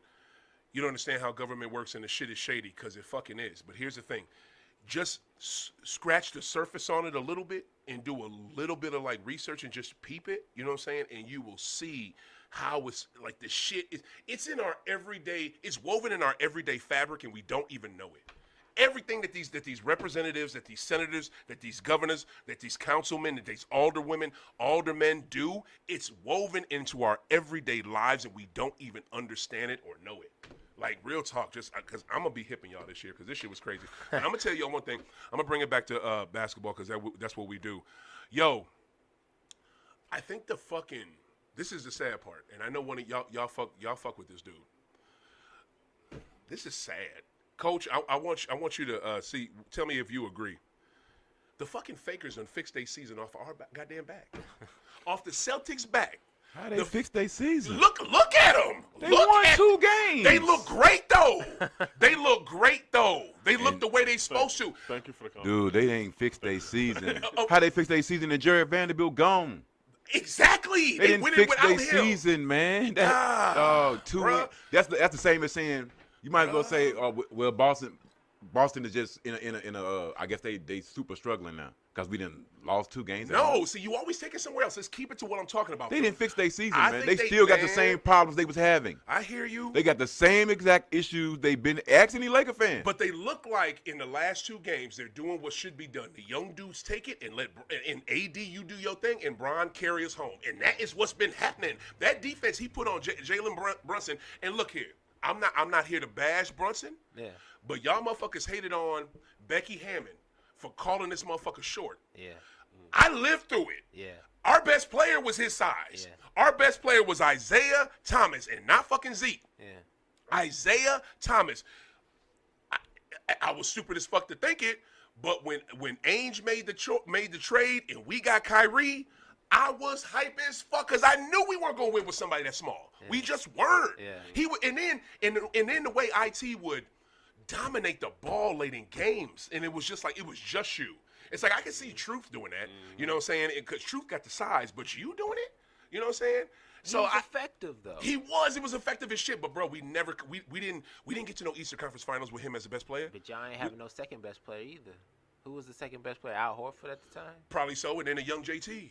You don't understand how government works, and the shit is shady because it fucking is. But here's the thing: just scratch the surface on it a little bit and do a little bit of like research and just peep it. You know what I'm saying? And you will see how it's like the shit is. It's in our everyday. It's woven in our everyday fabric, and we don't even know it. Everything that these representatives, that these senators, that these governors, that these councilmen, that these aldermen do, it's woven into our everyday lives, and we don't even understand it or know it. Like, real talk, just because I'm going to be hipping y'all this year because this shit was crazy. And I'm going to tell y'all one thing. I'm going to bring it back to basketball because that's what we do. Yo, I think this is the sad part, and I know one of y'all fuck with this dude. This is sad. Coach, I want you to see. Tell me if you agree. The fucking fakers done fixed their season off our goddamn back, off the Celtics' back. How they fix their season? Look at them. They won 2 games. They look great though. They look the way they supposed to. Thank you for the comment. Dude, they ain't fixed their season. How they fix their season? And Jared Vanderbilt gone. Exactly. They didn't fix their him. season, man. That's the same as saying. You might as well say, well, Boston is just in a I guess they super struggling now because we didn't lost 2 games. No, see, you always take it somewhere else. Let's keep it to what I'm talking about. They didn't fix their season, man. They still got the same problems they was having. I hear you. They got the same exact issues they've been asking the Laker fans. But they look like in the last 2 games they're doing what should be done. The young dudes take it and and AD, you do your thing, and Bron carry us home. And that is what's been happening. That defense he put on Jalen Brunson. And look here. I'm not here to bash Brunson, but y'all motherfuckers hated on Becky Hammond for calling this motherfucker short. Yeah. I lived through it. Yeah. Our best player was his size. Yeah. Our best player was Isaiah Thomas and not fucking Zeke. Yeah. Isaiah Thomas. I was stupid as fuck to think it, but when Ainge made the trade and we got Kyrie, I was hype as fuck because I knew we weren't gonna win with somebody that small. Yeah. We just weren't. Yeah. He would, and then the way IT would dominate the ball late in games, and it was just just you. It's like I can see Truth doing that. You know what I'm saying? Because Truth got the size, but you doing it. You know what I'm saying? So he was effective though. He was effective as shit. But bro, we didn't get to know Eastern Conference Finals with him as the best player. But y'all ain't having no second best player either. Who was the second best player? Al Horford at the time? Probably so, and then a young JT. You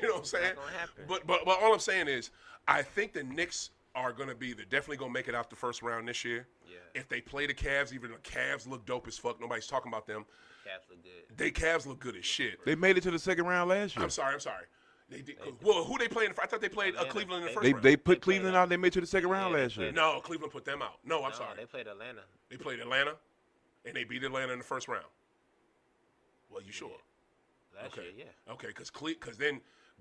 know what I'm saying? Not gonna happen. But all I'm saying is, I think the Knicks are they're definitely gonna make it out the first round this year. Yeah. If they play the Cavs, even the Cavs look dope as fuck. Nobody's talking about them. Cavs look good. Cavs look good as shit. They made it to the second round last year. I'm sorry. They did. Well, who they playing? I thought they played Cleveland in the first round. They put Cleveland out. They made it to the second round last year. No, Cleveland put them out. No, I'm sorry. They played Atlanta. They played Atlanta, and they beat Atlanta in the first round. Well, you sure? Last year, yeah. Okay,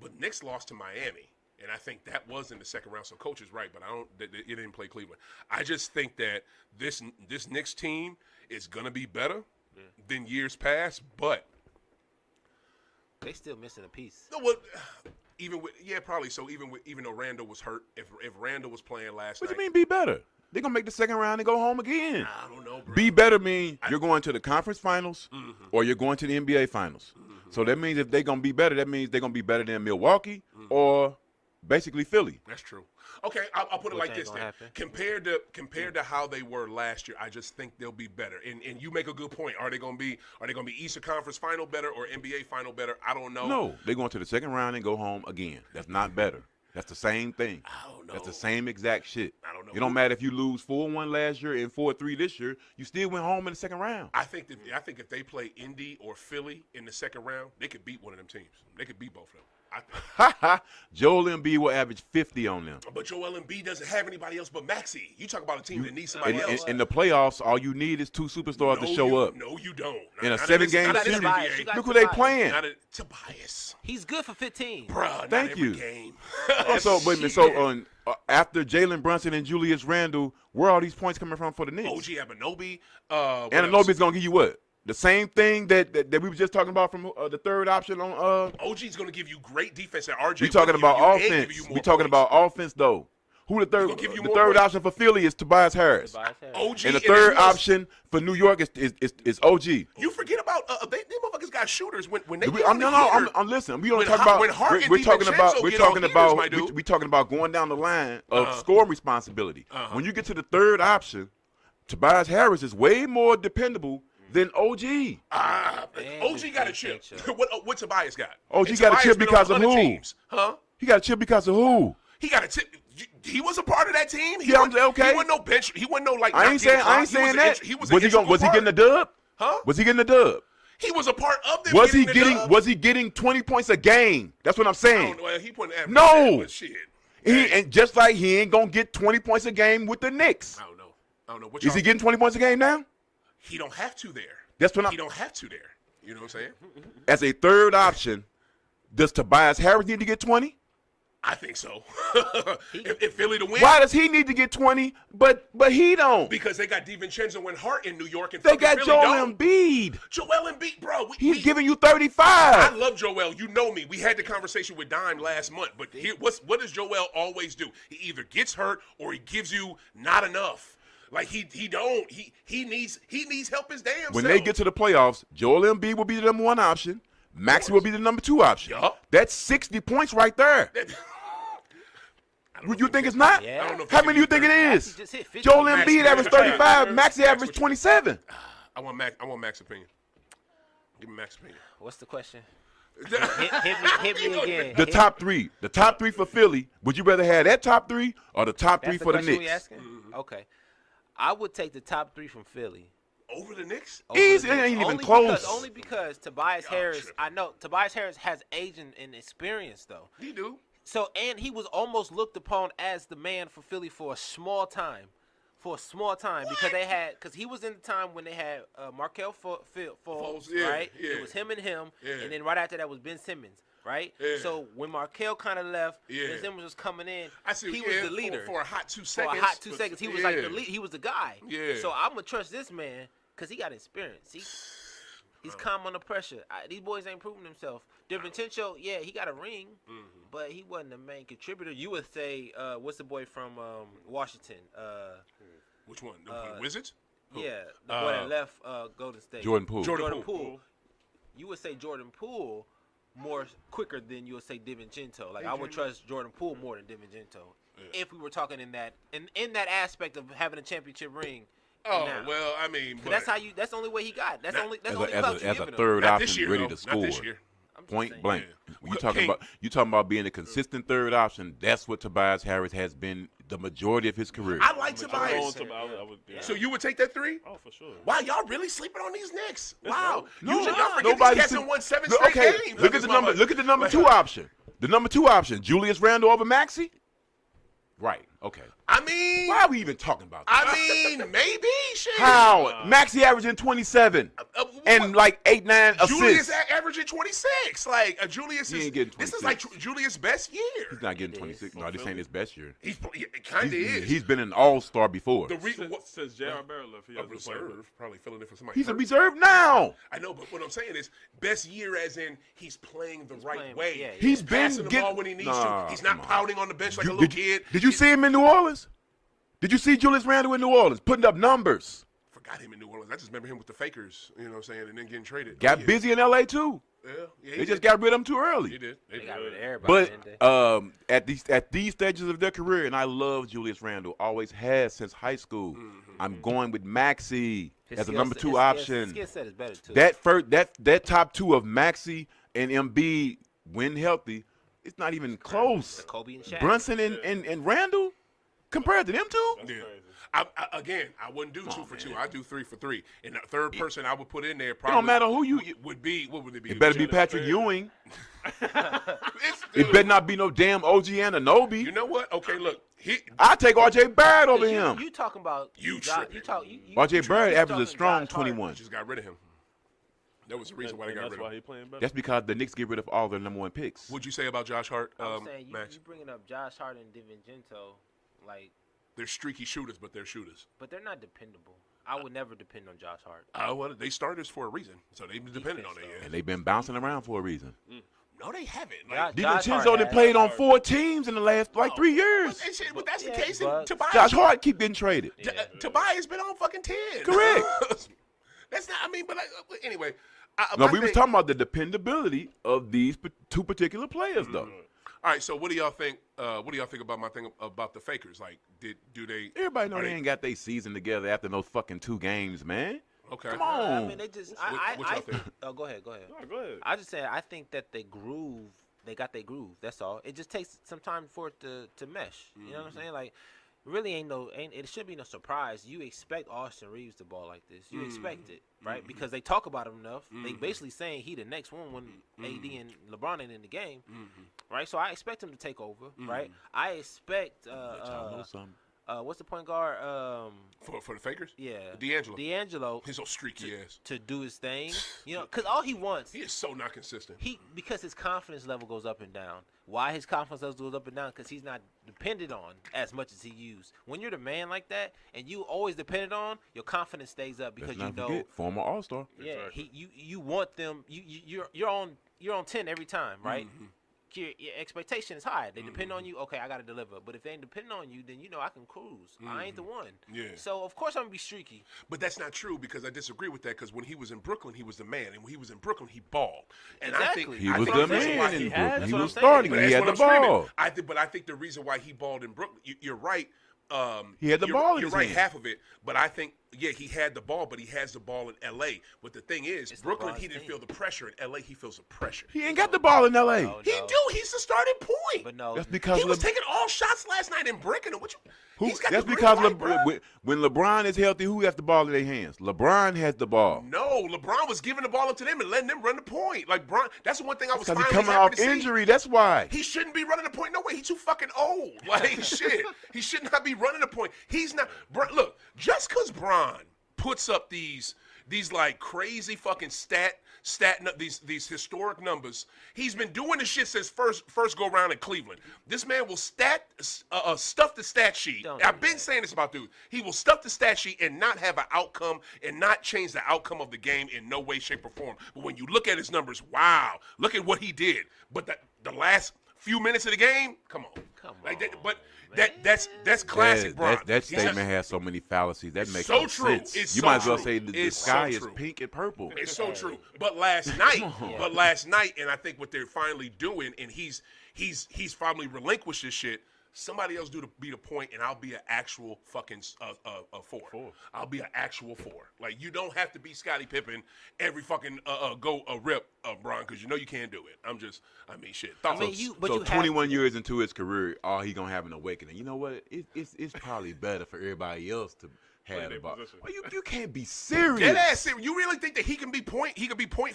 but Knicks lost to Miami, and I think that was in the second round. So Coach is right, but it didn't play Cleveland. I just think that this Knicks team is gonna be better than years past, but they still missing a piece. No, well, probably so. Even though Randall was hurt, if Randall was playing last night, what do you mean be better? They're going to make the second round and go home again. I don't know, bro. Be better mean you're going to the conference finals or you're going to the NBA finals. So that means if they're going to be better, that means they're going to be better than Milwaukee or basically Philly. That's true. Okay, I'll put it like this then. Compared to how they were last year, I just think they'll be better. And you make a good point. Are they going to be Eastern Conference final better or NBA final better? I don't know. No, they're going to the second round and go home again. That's not better. That's the same thing. I don't know. That's the same exact shit. I don't know. It don't matter if you lose 4-1 last year and 4-3 this year. You still went home in the second round. I think if they play Indy or Philly in the second round, they could beat one of them teams. They could beat both of them. Joel Embiid will average 50 on them. But Joel Embiid doesn't have anybody else but Maxey. You talk about a team that needs somebody else. In the playoffs, all you need is 2 superstars to show up. No, you don't. In a 7-game series, look who they playing. Tobias. He's good for 15. Bruh, Thank you. Game. So after Jalen Brunson and Julius Randle, where are all these points coming from for the Knicks? OG Anunoby. Anunoby's going to give you what? The same thing that we were just talking about from the third option on. OG's going to give you great defense. And RJ. We talking about offense. We talking about offense though. Who the third option for Philly is Tobias Harris. OG and the third option for New York is OG. You forget about they motherfuckers got shooters when they. I'm listening. We don't talk about. We're talking about going down the line of scoring responsibility. When you get to the third option, Tobias Harris is way more dependable than OG. OG got a chip. What Tobias got? OG got a chip because of who? Teams. Huh? He got a chip because of who? He got a tip. He was a part of that team. Yeah, I'm okay. He wasn't no bench. He wasn't no like. I ain't saying that. Was he getting the dub? Huh? Was he getting the dub? He was a part of them. Was he getting 20 points a game? That's what I'm saying. Well, he put an average. No. But shit. And just like he ain't gonna get 20 points a game with the Knicks. I don't know. Is he getting 20 points a game now? He don't have to there. He don't have to there. You know what I'm saying? As a third option, does Tobias Harris need to get 20? I think so. if Philly to win. Why does he need to get 20, but he don't? Because they got DiVincenzo and Hart in New York. And they got Philly Joel Embiid. Joel Embiid, bro. He's giving you 35. I love Joel. You know me. We had the conversation with Dime last month. But what does Joel always do? He either gets hurt or he gives you not enough. Like he needs help his damn When self. they get to the playoffs, Joel Embiid will be the number one option. Maxey will be the number two option. Yup. That's 60 points right there. You think it's not? Yeah. I don't know if How many do you think it is? Just hit 50. Joel Embiid averaged 35. Maxey averaged 27. I want Max's opinion. Give me Max's opinion. What's the question? Hit me again. The top three for Philly. Would you rather have that top three or the top three That's for the question we Knicks? asking? Okay. I would take the top 3 from Philly. Over the Knicks? Easy. It ain't even close. Only because Tobias Harris, tripping. I know Tobias Harris has age and experience though. He do. So, and he was almost looked upon as the man for Philly for a small time. Because he was in the time when they had Markelle Fultz, yeah, right? yeah. It was him and him, Yeah. and then right after that was Ben Simmons, right? Yeah. So when Markelle kind of left, Yeah. Ben Simmons was coming in. I see. He was the leader for a hot 2 For seconds. a hot 2 seconds. He was like the lead. He was the guy. Yeah. So I'm gonna trust this man because he got experience. He's calm under pressure. These boys ain't proving themselves. DiVincenzo, yeah, he got a ring, but he wasn't the main contributor. You would say, what's the boy from Washington? Which one? The Wizards? Yeah, the boy that left Golden State. Jordan Poole. Jordan Poole. You would say Jordan Poole more quicker than you would say DiVincenzo. Like I would trust Jordan Poole more than DiVincenzo if we were talking in that aspect of having a championship ring. Oh now. Well, I mean, but that's the only way he got. That's only As clout a you giving him. third not this option, year, ready though. to Not score. this year. I'm just Point saying. blank. Yeah. When you talking about being a consistent third option, that's what Tobias Harris has been the majority of his career. I like Tobias. Yeah. So you would take that 3? Oh, for sure. Wow, y'all really sleeping on these Knicks? Wow. No, y'all forget nobody these cats see- done won 7 Look, straight okay, games. look at the number. Look at the number 2 option. The number 2 option, Julius Randle over Maxey. Right. Okay. I mean, Why are we even talking about that? I mean, maybe shit. How? Maxey averaging 27 and like 8-9 Julius assists. averaging 26. Like Julius He is. ain't getting This is 26. like Julius' best year. He's not getting 26. No, this ain't his best year. It kind of is. He's been an all-star before. Since J.R. Barrett left, he A hasn't played. reserve, probably filling in for somebody. He's a hurt. reserve now. I know, but what I'm saying is best year as in he's playing the right playing- way. yeah, He's Passing been the getting ball when he needs Nah, to. He's not come on. pouting on the bench like a You- little did, kid. did you see him in New Orleans? Did you see Julius Randle in New Orleans putting up numbers? Forgot him in New Orleans. I just remember him with the Fakers, you know what I'm saying, and then getting traded. Got Yeah. busy in LA too. Yeah, he They just got rid of him too He early. did. They got rid of everybody. But didn't they? at these stages of their career, and I love Julius Randle, always has since high school. I'm going with Maxey His as a skill number set- 2 his option. skill set is better too. That top 2 of Maxey and Embiid, when healthy, it's not even close. Kobe and Shaq. Brunson and Randle compared to them two. Yeah. I wouldn't do 2 for 2. I'd do 3 for 3. And the third person I would put in there It probably don't matter who you. would be, what would it be? It better be Patrick Ewing. It's- It better not be no damn OG Anunoby. You know what? Okay, look. I take RJ Barrett over him. You talking about You Josh- tripping. you talk, RJ Barrett you averages a talking strong Josh Hart. 21. Just got rid of him. That was the reason why they got That's rid why of him. he playing better. That's because the Knicks get rid of all their number 1 picks. What'd you say about Josh Hart, I'm saying you Max? bringing up Josh Hart and DiVincenzo, like, They're streaky shooters, but they're shooters. but they're not dependable. I would never depend on Josh Hart. Well, they starters for a reason, so they've been dependent on it. Yeah. And they've been bouncing around for a reason. No, they haven't. Josh Like, Hart DiVincenzo done has- played on 4 teams in the last 3 years. but that's the Yeah, case. but- Tobias, Josh Hart keep getting traded. Tobias been on fucking 10. Correct. That's not. I mean, but anyway, No, we was talking about the dependability of these two particular players, though. All right, so what do y'all think? What do y'all think about my thing about the fakers? Like, do they? Everybody know they ain't got their season together after those fucking 2 games, man. Okay. Come on. I mean, they just. What y'all think? Oh, go ahead. No, go ahead. I just say I think that they got their groove. That's all. It just takes some time for it to mesh. You know what I'm saying? Like, really it should be no surprise. You expect Austin Reeves to ball like this. You expect it, right? Because they talk about him enough. They basically saying he the next one when AD and LeBron ain't in the game, right? So I expect him to take over, right? I expect Y'all know something. what's the point guard? For the fakers? Yeah, D'Angelo. His old streaky ass. to do his thing, you know, because all he wants. He is so not consistent. Because his confidence level goes up and down. Why his confidence level goes up and down? Because he's not depended on as much as he used. When you're the man like that, and you always depended on, your confidence stays up because Let's you not know. forget, former All-Star. Yeah, you want them. You're on 10 every time, right? Your expectation is high. They depend on you. Okay, I got to deliver. But if they ain't depending on you, then you know I can cruise. I ain't the one. Yeah. So of course I'm gonna be streaky. But that's not true because I disagree with that because when he was in Brooklyn, he was the man. And when he was in Brooklyn, he balled. And Exactly. I think He I was think the the reason man why in he Brooklyn. That's He what was I'm saying. starting. But He that's had what the I'm ball. screaming. But I think the reason why he balled in Brooklyn, you're right. He had the ball in You're his right, hand. half of it. But I think, he had the ball, but he has the ball in L.A. But the thing is, It's Brooklyn, LeBron's he didn't team. feel the pressure. In L.A., he feels the pressure. He ain't got the ball in L.A. No, He no. do. He's the starting point. But no, That's because He was taking all shots last night and breaking them. He's got That's the green because light, bro. when LeBron is healthy, who has the ball in their hands? LeBron has the ball. No, LeBron was giving the ball up to them and letting them run the point. Like, Bron, that's the one thing I was Because finally he's coming happy off to see. injury. That's why. He shouldn't be running the point. No way. He's too fucking old. Like, shit. He should not be running the point. He's not. Look, just because Bron puts up these like crazy fucking these historic numbers, he's been doing this shit since first go round in Cleveland. This man will stuff the stat sheet. Don't do I've been that. saying this about dudes. He will stuff the stat sheet and not have an outcome and not change the outcome of the game in no way, shape, or form. But when you look at his numbers, wow, look at what he did. But the last few minutes of the game, come on. Like that, but that's classic, Bron. That statement has so many fallacies. That makes so no true. sense. It's You so might as well true. say the It's sky so is true. pink and purple. It's so true. But last night, and I think what they're finally doing, and he's finally relinquished this shit. Somebody else be the point, and I'll be an actual fucking four. I'll be an actual 4. Like, you don't have to be Scottie Pippen every fucking go rip, Bron, because you know you can't do it. Shit. I mean, but you have 21 years into his career, he gonna have an awakening. You know what? It's probably better for everybody else to have the ball. position. Well, you can't be serious. Dead ass serious. You really think that he can be point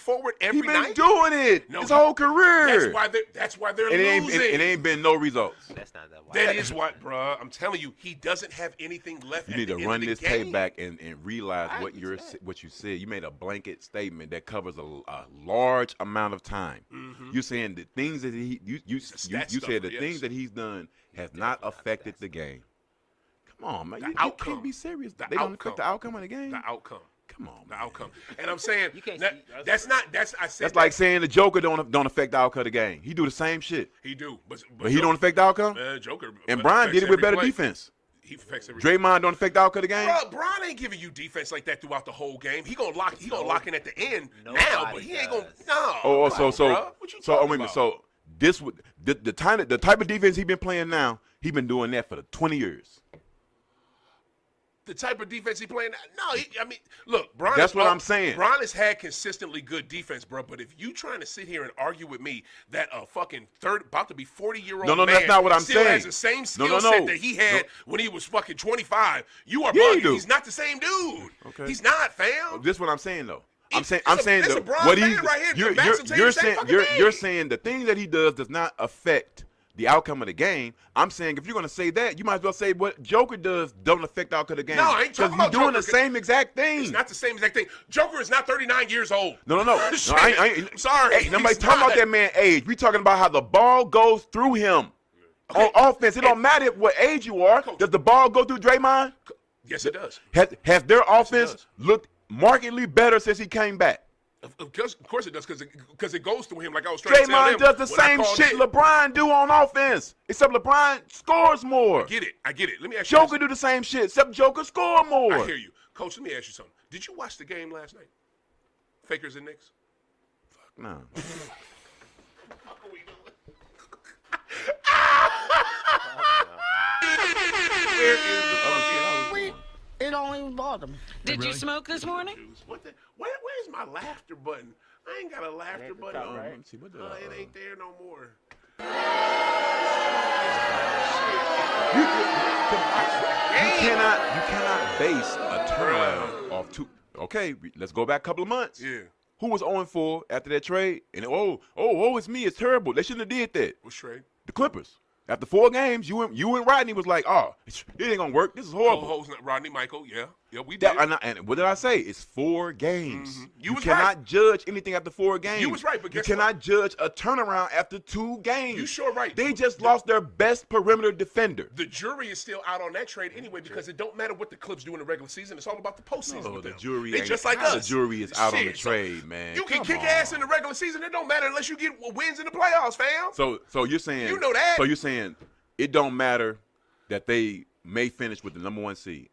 forward every He been night? doing it No, his whole career. That's why they're and losing. it ain't been no results. that's not that wide. That is what, bruh. I'm telling you, he doesn't have anything left. You at need the to end run of this the game. tape back and realize I what understand. you said. You made a blanket statement that covers a large amount of time. You're saying the things that you stat said stuffer, the yes. things that he's done has not affected the game. Come on, man. The You outcome. can't be serious. The They don't outcome. affect the outcome of the game. The outcome. Come on, The man. outcome. And I'm saying You can't- that's I said That's like saying the Joker don't affect the outcome of the game. He do the same shit, he do, but but he don't affect the outcome. Joker. And Brian did it with affects better every play. defense. He affects every. Draymond don't affect the outcome of the game. Bruh, Bron ain't giving you defense like that throughout the whole game. He gonna lock in at the end now, Nobody but he ain't gonna. does. No. Oh, come on, so bruh. What you wait a talking minute. about? So this would the type of defense he been playing now. He been doing that for the 20 years. the type of defense he playing. No, look, Bron. That's what I'm saying. Bron has had consistently good defense, bro. But if you trying to sit here and argue with me that a fucking about to be 40-year-old No, man that's not what I'm still saying. has the same No, skill no. set that he had when he was fucking 25, you are Yeah, he bugging. do. He's not the same dude. Okay. He's not, fam. This is what I'm saying though. I'm It's saying a that Bron what fan he's right here. you're, The Maxx will tell you you're the same saying fucking thing. you're saying the things that he does not affect the outcome of the game. I'm saying if you're gonna say that, you might as well say what Joker does don't affect the outcome of the game. No, I ain't talking about he's doing Joker, the same exact thing. It's not the same exact thing. Joker is not 39 years old. No. Shit. I ain't, I'm sorry. Hey, nobody He's talking not. about that man's age. We talking about how the ball goes through him. Okay. On offense, it don't matter what age you are. Coach. Does the ball go through Draymond? Yes, it does. Has their offense does. looked markedly better since he came back? Of course it does, because it goes through him. Like I was trying to tell Draymond them does the when I same called shit in. LeBron do on offense, except LeBron scores more. I get it. Let me ask you Joker do the same shit, except Joker score more. I hear you. Coach, let me ask you something. Did you watch the game last night? Fakers and Knicks? nah. Where is the fucking It don't even bother me. Did you smoke this morning? juice? Where's my laughter button? I ain't got a laughter button. top, right? Let me see what the. It ain't there no more. You cannot base a turnaround off two. Okay, let's go back a couple of months. Yeah. Who was 0-4 after that trade? And it's me. It's terrible. They shouldn't have did that. What's trade? The Clippers. After 4 games, you and Rodney was like, "Oh, it ain't gonna work. This is horrible." Rodney Michael. Yeah, we did. And what did I say? It's 4 games. Mhm. You was cannot right. judge anything after 4 games. You was right, but you guess cannot what? judge a turnaround after 2 games. You sure right. They just lost their best perimeter defender. The jury is still out on that trade anyway because it don't matter what the Clips do in the regular season. It's all about the postseason No, with the them. jury They ain't- just like how us. the jury is out on the Shit, so trade, man. You can Come kick on. ass in the regular season. It don't matter unless you get wins in the playoffs, fam. So you're saying You know that. So you're saying it don't matter that they may finish with the number 1 seed.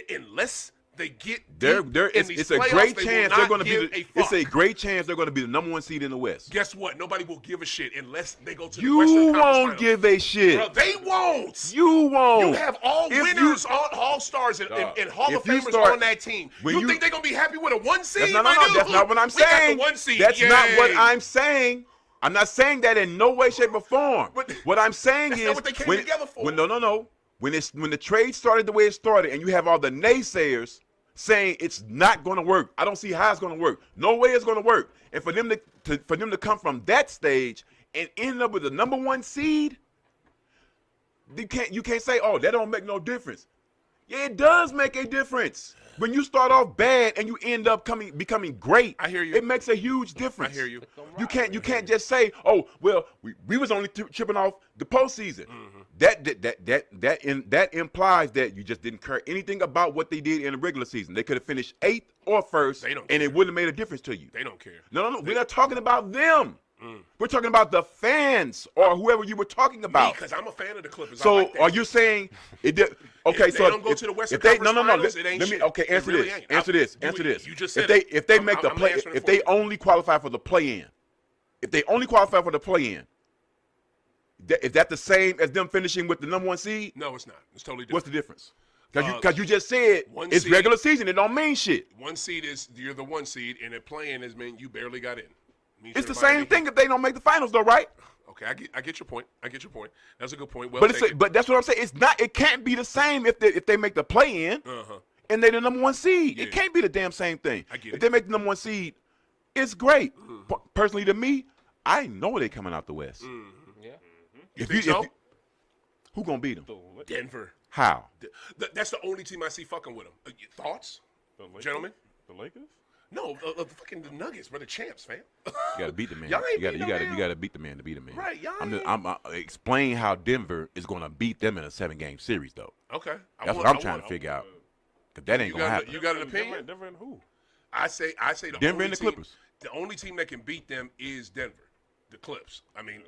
Unless they get They're deep in these it's a playoffs, great they will chance not they're going to give be. a It's a fuck. great chance they're going to be the number 1 seed in the West. Guess what? Nobody will give a shit unless they go to the You Western Conference won't Finals. give a shit. Bro, they won't. You won't. You have all If winners, all stars, and Hall of if you Famers start- on that team. when You you- think they're going to be happy with a 1 seed? That's not, my no, dude? that's not what I'm We got saying. the 1 seed. That's not what Yay. I'm saying. I'm not saying that in no way, shape, or form. But what I'm saying that's is not what they came when, together for. no. When the trade started the way it started, and you have all the naysayers saying it's not going to work, I don't see how it's going to work. No way it's going to work. And for them to come from that stage and end up with the number 1 seed, you can't say, oh, that don't make no difference. Yeah, it does make a difference. When you start off bad and you end up becoming great, I hear you. It makes a huge difference. I hear you. You can't just say, oh, well, we was only chipping off the postseason. Mm-hmm. That implies that you just didn't care anything about what they did in the regular season. They could have finished 8th or 1st, They don't and it care. wouldn't have made a difference to you. They don't care. No. We're not talking about them. We're talking about the fans or whoever you were talking about. Because I'm a fan of the Clippers. I So like that. are you saying it did? Okay, If they so don't go to the Western if they, Conference no. Finals, it ain't Let me shit. okay. It Answer really this. ain't. Answer this. You- Answer this. you just if said they it. make the I'm play, answering it if for they you. only qualify for the play-in, if that's the same as them finishing with the number 1 seed, No, it's not. It's totally different. what's the difference? Because you just said 1 it's seed. regular season. It don't mean shit. 1 seed is you're the 1 seed, and the play-in is mean you barely got in. Means It's the you're Miami same thing if they don't make the finals, though, right? Okay, I get your point. That's a good point. Well, But that's what I'm saying. It's not. It can't be the same if they make the play-in. And they're the number 1 seed. Yeah. It can't be the damn same thing. I get if it. they make the number 1 seed, it's great. Personally, to me, I know they coming out the West. Yeah. If think so? Who gonna beat them? Denver. How? That's the only team I see fucking with them. Thoughts, The Lakers? gentlemen? The Lakers? No, fucking the Nuggets, bro, the champs, fam. You gotta beat the man. Y'all ain't You beat no man. gotta beat the man to beat the man. Right, y'all I'm ain't- explain how Denver is gonna beat them in a 7-game series, though. Okay, That's what I'm trying to figure out. Cause that ain't gonna happen. You got an opinion? Denver and who? I say the Denver only and the team, Clippers. The only team that can beat them is Denver, the Clips. I mean,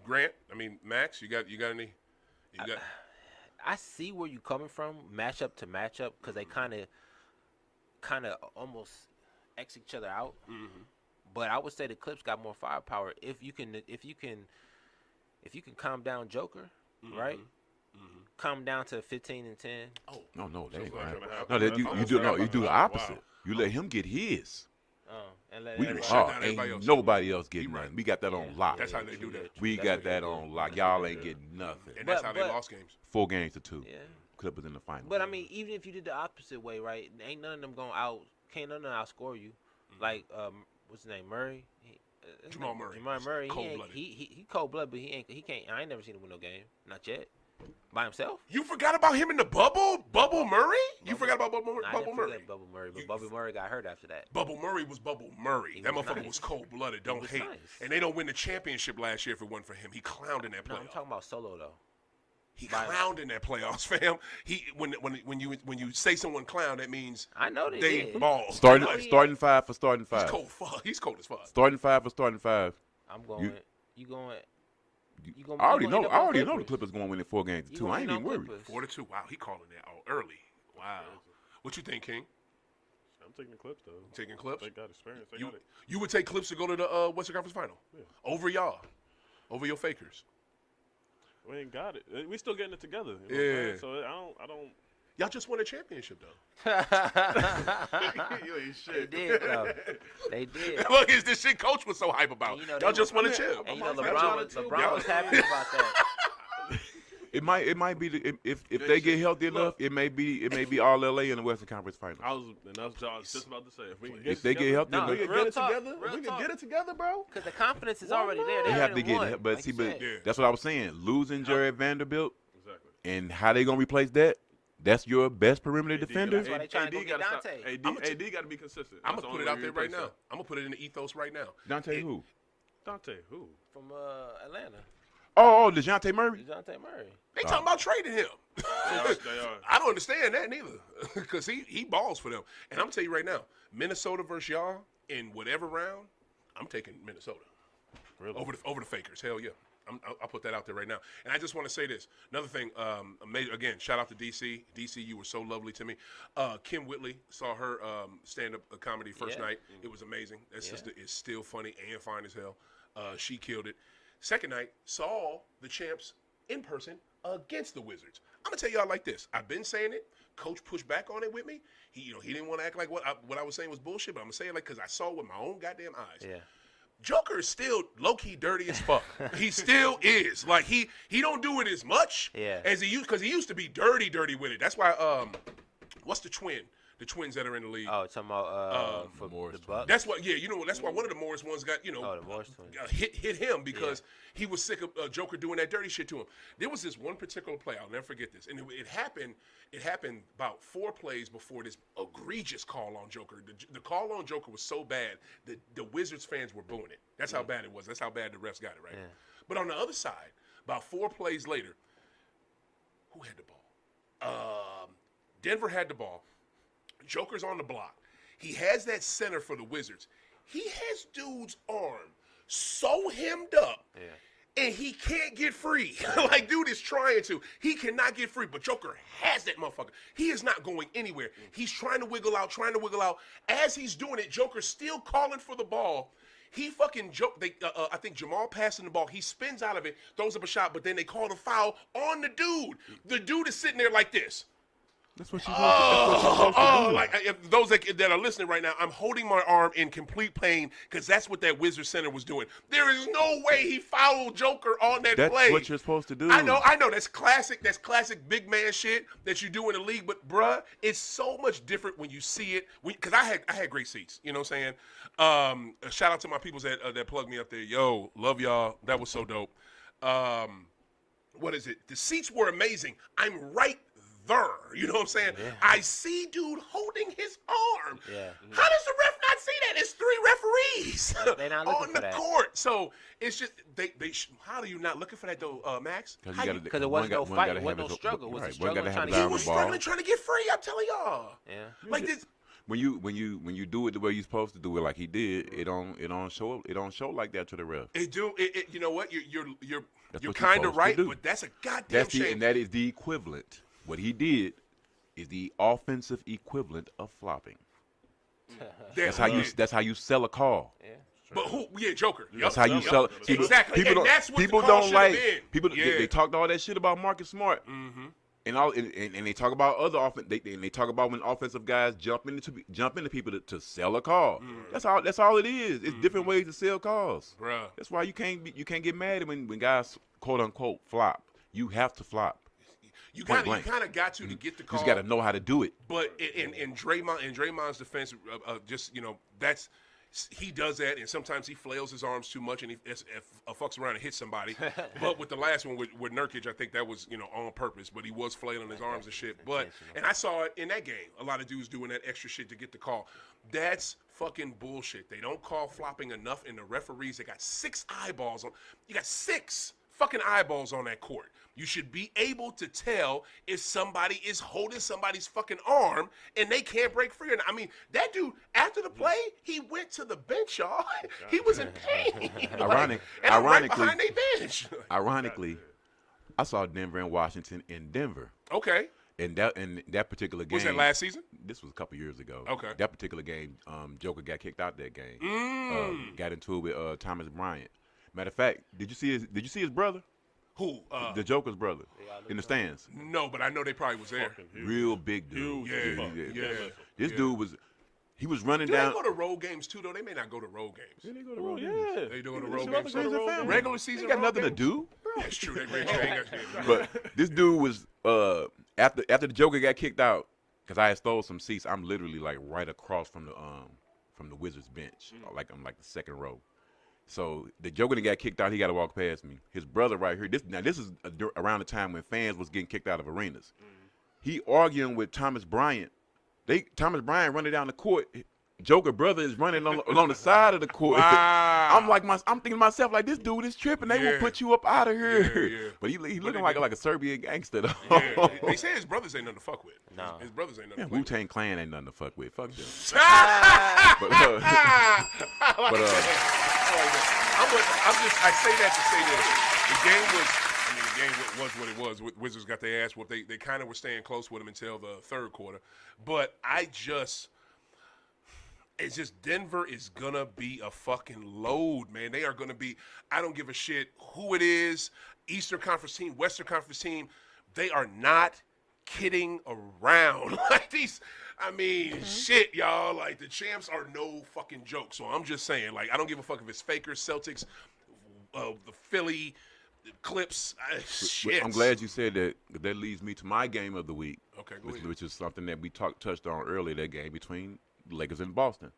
Grant. I mean, Max. You got any? You got. I see where you coming from, matchup to matchup, because they kind of almost X each other out. But I would say the Clips got more firepower if you can calm down Joker, right? Calm down to 15 and 10. No, that ain't like right. gonna happen. No, That's you almost do the wow. opposite. You let him get his. And let We everybody- shut down ain't everybody else. nobody else getting You right. nothing. We got that on lock. That's how they do that. We That's got what they that do. on lock. Y'all ain't getting nothing. And that's But- how they but- lost games. 4 games to 2. Yeah. Clippers in the final. But I mean, even if you did the opposite way, right? Ain't none of them can't none of them outscore you. Like what's his name, Murray? Jamal Murray. Jamal Murray. Cold-blooded. He cold blooded, but he can't. I ain't never seen him win no game. Not yet. By himself. You forgot about him in the bubble? Bubble Murray? You forgot about Bubble Nah, I Murray? didn't forget Bubble Murray, but Bubble Murray got hurt after that. Bubble Murray was Bubble Murray. He That was motherfucker nice. was cold-blooded. Don't was hate. nice. And they don't win the championship last year if it wasn't for him. He clowned in that No, playoff. I'm talking about Solo though. He by- clowned in that playoffs, fam. He when you say someone clown, that means I know they they did. ball. starting Oh, yeah. starting 5 for starting He's 5. cold. He's cold as fuck. Starting 5 for starting 5. I'm going. You going? You going? I already you know. gonna I already hit know on the Clippers going to win in 4 games to You 2. gonna I ain't hit even on worried. Clippers. 4-2. Wow, he calling that early. Wow. What you think, King? I'm taking the Clips though. Taking Clips. They got experience. They You, got it. you would take Clips to go to the Western Conference Final over y'all, over your Fakers. We ain't got it. We still getting it together. You know Yeah. what I'm saying? So I don't. Y'all just won a championship though. You ain't shit. They did, though. They did. Look, is this shit Coach was so hype about? And, you know, Y'all they just were- won a chip. And you know, I'm LeBron was happy about that. It might be if they get healthy enough, it may be all LA in the Western Conference Finals. That's what I was just about to say. If we can If they get healthy No, We enough, can real get it talk, together. real We can talk. get it together, bro. Because the confidence is already there. they They have to already get won, it. But like see, you but said. Yeah. that's what I was saying. Losing Jared Vanderbilt exactly. and how they gonna replace that? That's your best perimeter AD defender. That's why they trying to go get gotta Dante. stop. AD got to be consistent. I'm That's gonna the put it only out way there we right replace now. that. I'm gonna put it in the ethos right now. Dante who? Dante, who? From Atlanta. Oh, DeJounte Murray. DeJounte Murray. They talking about trading him. They are. I don't understand that neither, because he balls for them. And I'm gonna tell you right now, Minnesota versus y'all in whatever round, I'm taking Minnesota Really? over the Fakers. Hell yeah. I'll put that out there right now. And I just want to say this. Another thing, again, shout out to DC. DC, you were so lovely to me. Kim Whitley, saw her stand-up comedy first Yeah. night. It was amazing. That Yeah. sister is still funny and fine as hell. She killed it. Second night, saw the champs in person against the Wizards. I'm going to tell y'all like this. I've been saying it. Coach pushed back on it with me. He didn't want to act like what I was saying was bullshit, but I'm going to say it like because I saw it with my own goddamn eyes. Yeah. Joker is still low-key dirty as fuck. He still is. Like, he don't do it as much Yeah. as he used, because he used to be dirty with it. That's why, what's the twin? The twins that are in the league. Oh, talking about for Morris the Bucks. That's what, yeah, that's why one of the Morris ones got, the Morris twins. hit him because he was sick of Joker doing that dirty shit to him. There was this one particular play, I'll never forget this, and it happened about 4 plays before this egregious call on Joker. The call on Joker was so bad that the Wizards fans were booing it. That's how bad it was. That's how bad the refs got it, right? Yeah. But on the other side, about 4 plays later, who had the ball? Denver had the ball. Joker's on the block. He has that center for the Wizards. He has dude's arm so hemmed up, and he can't get free. Like, dude is trying to. He cannot get free, but Joker has that motherfucker. He is not going anywhere. He's trying to wiggle out. As he's doing it, Joker's still calling for the ball. He fucking I think Jamal passing the ball. He spins out of it, throws up a shot, but then they call the foul on the dude. The dude is sitting there like this. That's what you're supposed to do. Like if those that are listening right now, I'm holding my arm in complete pain because that's what that Wizard center was doing. There is no way he fouled Joker on that play. That's what you're supposed to do. I know. That's classic. That's classic big man shit that you do in the league. But bruh, it's so much different when you see it. Because I had great seats. You know what I'm saying? Shout out to my peoples that plugged me up there. Yo, love y'all. That was so dope. What is it? The seats were amazing. I'm right there. You know what I'm saying? Yeah. I see dude holding his arm. Yeah. How does the ref not see that? It's 3 referees They not looking on for the that. court. So it's just how are you not looking for that though, Max? How you- Because it wasn't no fight, it wasn't no struggle. It was a struggle trying to he get was free. struggling trying to get free. I'm telling y'all. Yeah. Like this. When you do it the way you're supposed to do it, like he did, it don't show like that to the ref. You know what? You're That's you're what you're kind of supposed to right, do. but that's a goddamn That's shame. and that is the equivalent. What he did is the offensive equivalent of flopping. That's how you sell a call. Yeah. But who? Yeah, Joker. That's how you sell it. Exactly. People and that's what people the call don't should like have been. people. Yeah. They talked all that shit about Marcus Smart. Mm-hmm. And they talk about other offense. They talk about when offensive guys jump into people to sell a call. That's all it is. It's different ways to sell calls. Bruh. That's why you can't get mad when guys quote unquote flop. You have to flop. You Point kind blank. of got to get the You call. just got to know how to do it. But in Draymond's defense, just that's he does that, and sometimes he flails his arms too much, and he fucks around and hits somebody. But with the last one with Nurkic, I think that was on purpose. But he was flailing his arms and shit. And I saw it in that game. A lot of dudes doing that extra shit to get the call. That's fucking bullshit. They don't call flopping enough, and the referees, they got 6 eyeballs on. You got 6 fucking eyeballs on that court. You should be able to tell if somebody is holding somebody's fucking arm and they can't break free. I mean, that dude, after the play, he went to the bench, y'all. He was in pain. Ironic- and I'm right ironically- behind their bench. Ironically, I saw Denver and Washington in Denver. Okay. In that particular game. Was that last season? this was a couple years ago. Okay. That particular game, Joker got kicked out that game. Got into it with Thomas Bryant. Matter of fact, did you see his brother? Who? The Joker's brother in the stands. No, but I know they probably was there. Real big dude. Yeah. This dude was running Do down. they go to road games too, though? They may not go to road games. They go to road games. Yeah. They doing the There's road nothing games. to road games. Regular season. They got road nothing to games? do. That's true. They rich. They ain't got But this dude was after the Joker got kicked out, because I had stole some seats. I'm literally like right across from the Wizards bench, like I'm like the second row. So the Joker that got kicked out, he got to walk past me. His brother right here. This is around the time when fans was getting kicked out of arenas. He arguing with Thomas Bryant. Thomas Bryant running down the court. Joker brother is running on the side of the court. Wow. I'm thinking to myself like, this dude is tripping. They will put you up out of here. Yeah. But he looking like a Serbian gangster though. Yeah. They say his brothers ain't nothing to fuck with. No. His brothers ain't nothing to fuck with. Wu-Tang Clan ain't nothing to fuck with. Fuck them. but, I say that to say this. The game was what it was. Wizards got their ass whooped. They kind of were staying close with them until the third quarter. But it's just Denver is going to be a fucking load, man. They are going to be, I don't give a shit who it is, Eastern Conference team, Western Conference team. They are not kidding around. Like these, shit, y'all. Like the champs are no fucking joke. So I'm just saying, like, I don't give a fuck if it's Fakers, Celtics, the Philly, the Clips. Shit. I'm glad you said that. That leads me to my game of the week. Okay, go ahead. Which is something that we touched on earlier, that game between Lakers and Boston.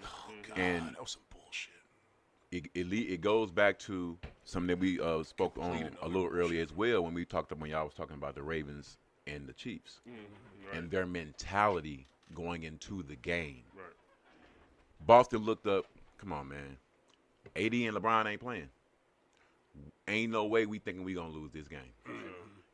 Oh, God, And that was some bullshit. It goes back to something that we spoke on a little earlier as well when y'all was talking about the Ravens and the Chiefs and their mentality going into the game. Right. Boston looked up. Come on, man. AD and LeBron ain't playing. Ain't no way we thinking we gonna lose this game.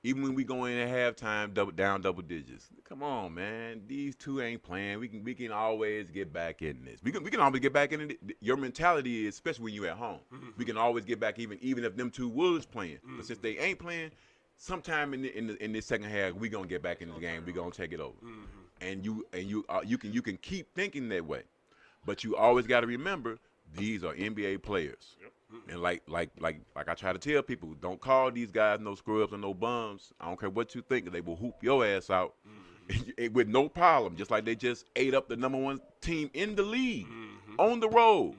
Even when we go in at halftime, double digits. Come on, man. These two ain't playing. We can always get back in this. We can always get back in it. Your mentality is, especially when you at home. We can always get back even if them two was playing. But since they ain't playing, sometime in this second half, we gonna get back in the game. We gonna take it over. And you can keep thinking that way, but you always got to remember these are NBA players. Yep. And like I try to tell people, don't call these guys no scrubs and no bums. I don't care what you think, they will hoop your ass out with no problem. Just like they just ate up the number one team in the league on the road.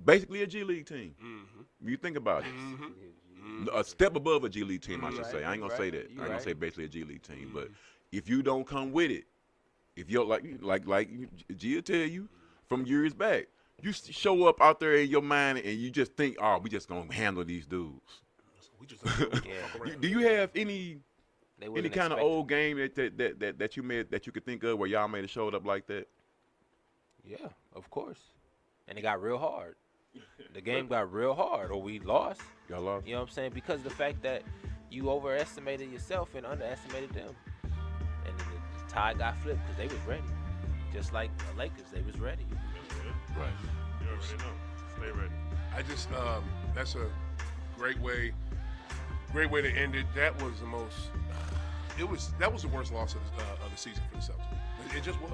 Basically a G League team. You think about it. A step above a G League team, I should say. I ain't gonna say that. I ain't gonna say basically a G League team. But if you don't come with it, if you're like G will tell you from years back, you show up out there in your mind and you just think, oh, we just gonna handle these dudes. We just fuck around. Do you have any kind of expect old game that you could think of where y'all may have showed up like that? Yeah, of course. And it got real hard. The game got real hard, or we lost. Y'all lost? You know what I'm saying? Because of the fact that you overestimated yourself and underestimated them. And then the tide got flipped because they was ready. Just like the Lakers, they was ready. Right. You already know. Stay ready. I just that's a great way to end it. That was the most. That was the worst loss of the season for the Celtics. It just was.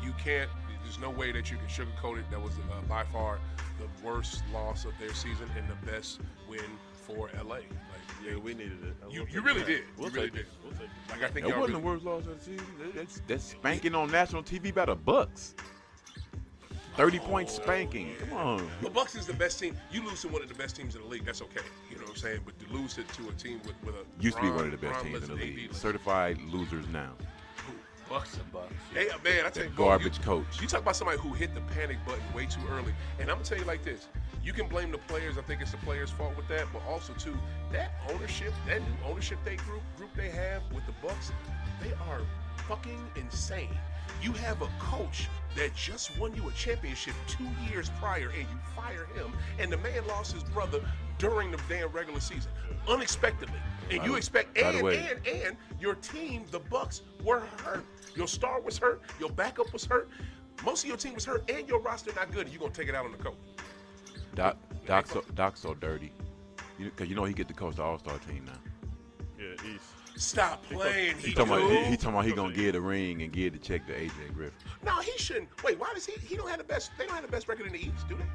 You can't. There's no way that you can sugarcoat it. That was by far the worst loss of their season and the best win for LA. Like, Yeah, we needed it. you really did. We'll You really take did. it. We'll take it. Like I think That y'all wasn't really, the worst loss of the season. That's spanking on national TV by the Bucks. 30-point spanking. Come on. the Bucks is the best team. You lose to one of the best teams in the league. That's okay. You know what I'm saying? But to lose it to a team with a Used to be Bron- one of the best Bron teams in the list, league. AD list. Certified losers now. Bucks. The Bucks. Hey, man, I tell you, Garbage coach. You talk about somebody who hit the panic button way too early, and I'm gonna tell you like this: you can blame the players. I think it's the players' fault with that, but also too that ownership, that new ownership group they have with the Bucks, they are fucking insane. You have a coach that just won you a championship 2 years prior, and you fire him, and the man lost his brother during the damn regular season, unexpectedly. And you expect, and your team, the Bucks, were hurt. Your star was hurt. Your backup was hurt. Most of your team was hurt, and your roster not good. And you're gonna take it out on the coach. Doc's so dirty. Because you know he get to coach the All-Star team now. Yeah, East. Stop playing. He talking about he gonna give the ring and give the check to AJ Griffin. No, he shouldn't. Wait, why does he? He don't have the best. They don't have the best record in the East, do they?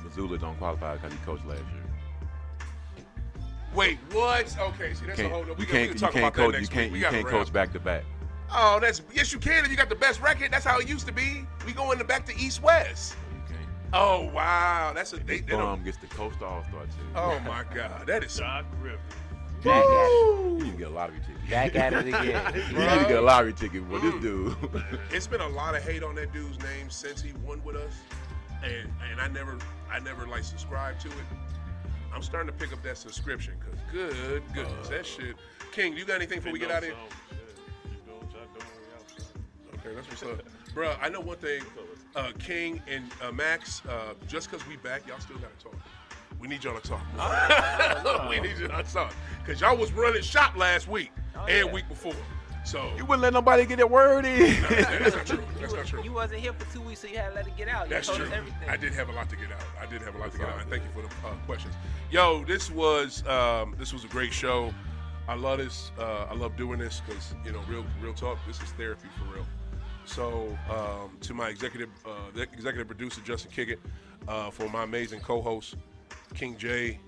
Missoula don't qualify because he coached last year. Wait, what? Okay, see that's a whole. We can talk about that next week. You can't coach back to back. Oh, yes you can if you got the best record. That's how it used to be. We go in the back to East West. You can't. Oh wow, that's a This bum gets the coach All-Star team. Oh my God, that is. Doc Griffin. Back at it. You need to get a lottery ticket. Back at it again. You need to get a lottery ticket for this dude. It's been a lot of hate on that dude's name since he won with us, and I never like subscribed to it. I'm starting to pick up that subscription because good goodness, that shit. King, you got anything before we get out of here? Okay, that's what's up. Bruh, I know one thing, King and Maxx, just because we back, y'all still got to talk. We need y'all to talk more. We need y'all to talk. Because y'all was running shop last week and week before. So You wouldn't let nobody get their word in. that's not true. That's not true. You wasn't here for 2 weeks, so you had to let it get out. That's you told true. us everything. I did have a lot to get out. And thank you for the questions. Yo, this was a great show. I love this. I love doing this because real talk. This is therapy for real. So to my executive producer Justin Kickett, for my amazing co-host King J,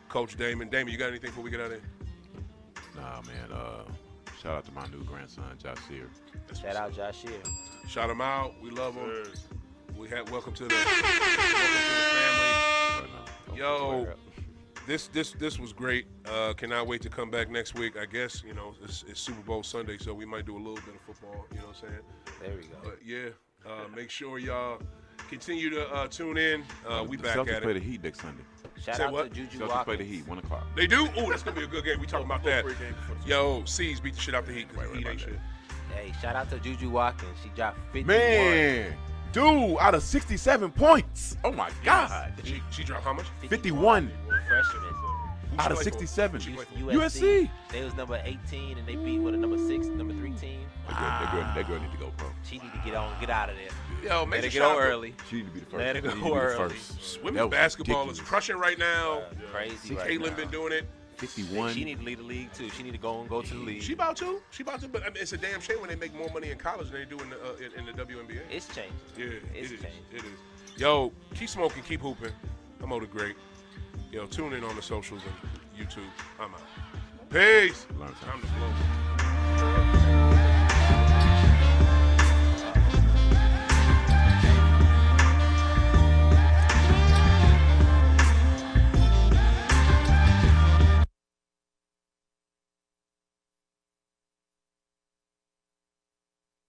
Coach Damon. Damon, you got anything before we get out of here? Nah, man. Shout out to my new grandson, Jashir. Shout out Jashir. Shout him out. We love him. Sure. Welcome to the family. Yo, this was great. Cannot wait to come back next week. I guess it's Super Bowl Sunday, so we might do a little bit of football. You know what I'm saying? There we go. But yeah, make sure y'all continue to tune in. We The back Celtics at play it. the Heat next Sunday. Shout Say out what? to Juju Celtics play the Watkins. Heat, 1 o'clock. They do? Ooh, that's gonna be a good game. We talking about that. Great game before the Yo, C's beat the shit out the Heat because Right the Heat about ain't that. shit. Hey, shout out to Juju Watkins. She dropped 51. Man, dude, out of 67 points. Oh my God. She dropped how much? 51 Freshman. Who out she of play for? 67. Who she play for? USC. They was number 18, and they beat with a number 6, number 3 team. That girl need to go pro. She need to get out of there. Yo, Let major her get shout on out. early. She need to be the first. Let her She go need to be the early. first. Women's That was basketball ridiculous. is crushing right now. Crazy right Caitlin now. been doing it. 51. She need to lead the league too. She need to go to the league. She about to. But I mean, it's a damn shame when they make more money in college than they do in the WNBA. It's changing. Yeah, It's it is. changing. It is. Yo, keep smoking, keep hooping. I'm OThaGreat. Yo, tune in on the socials and YouTube. I'm out. Peace. Learn something. Time to blow.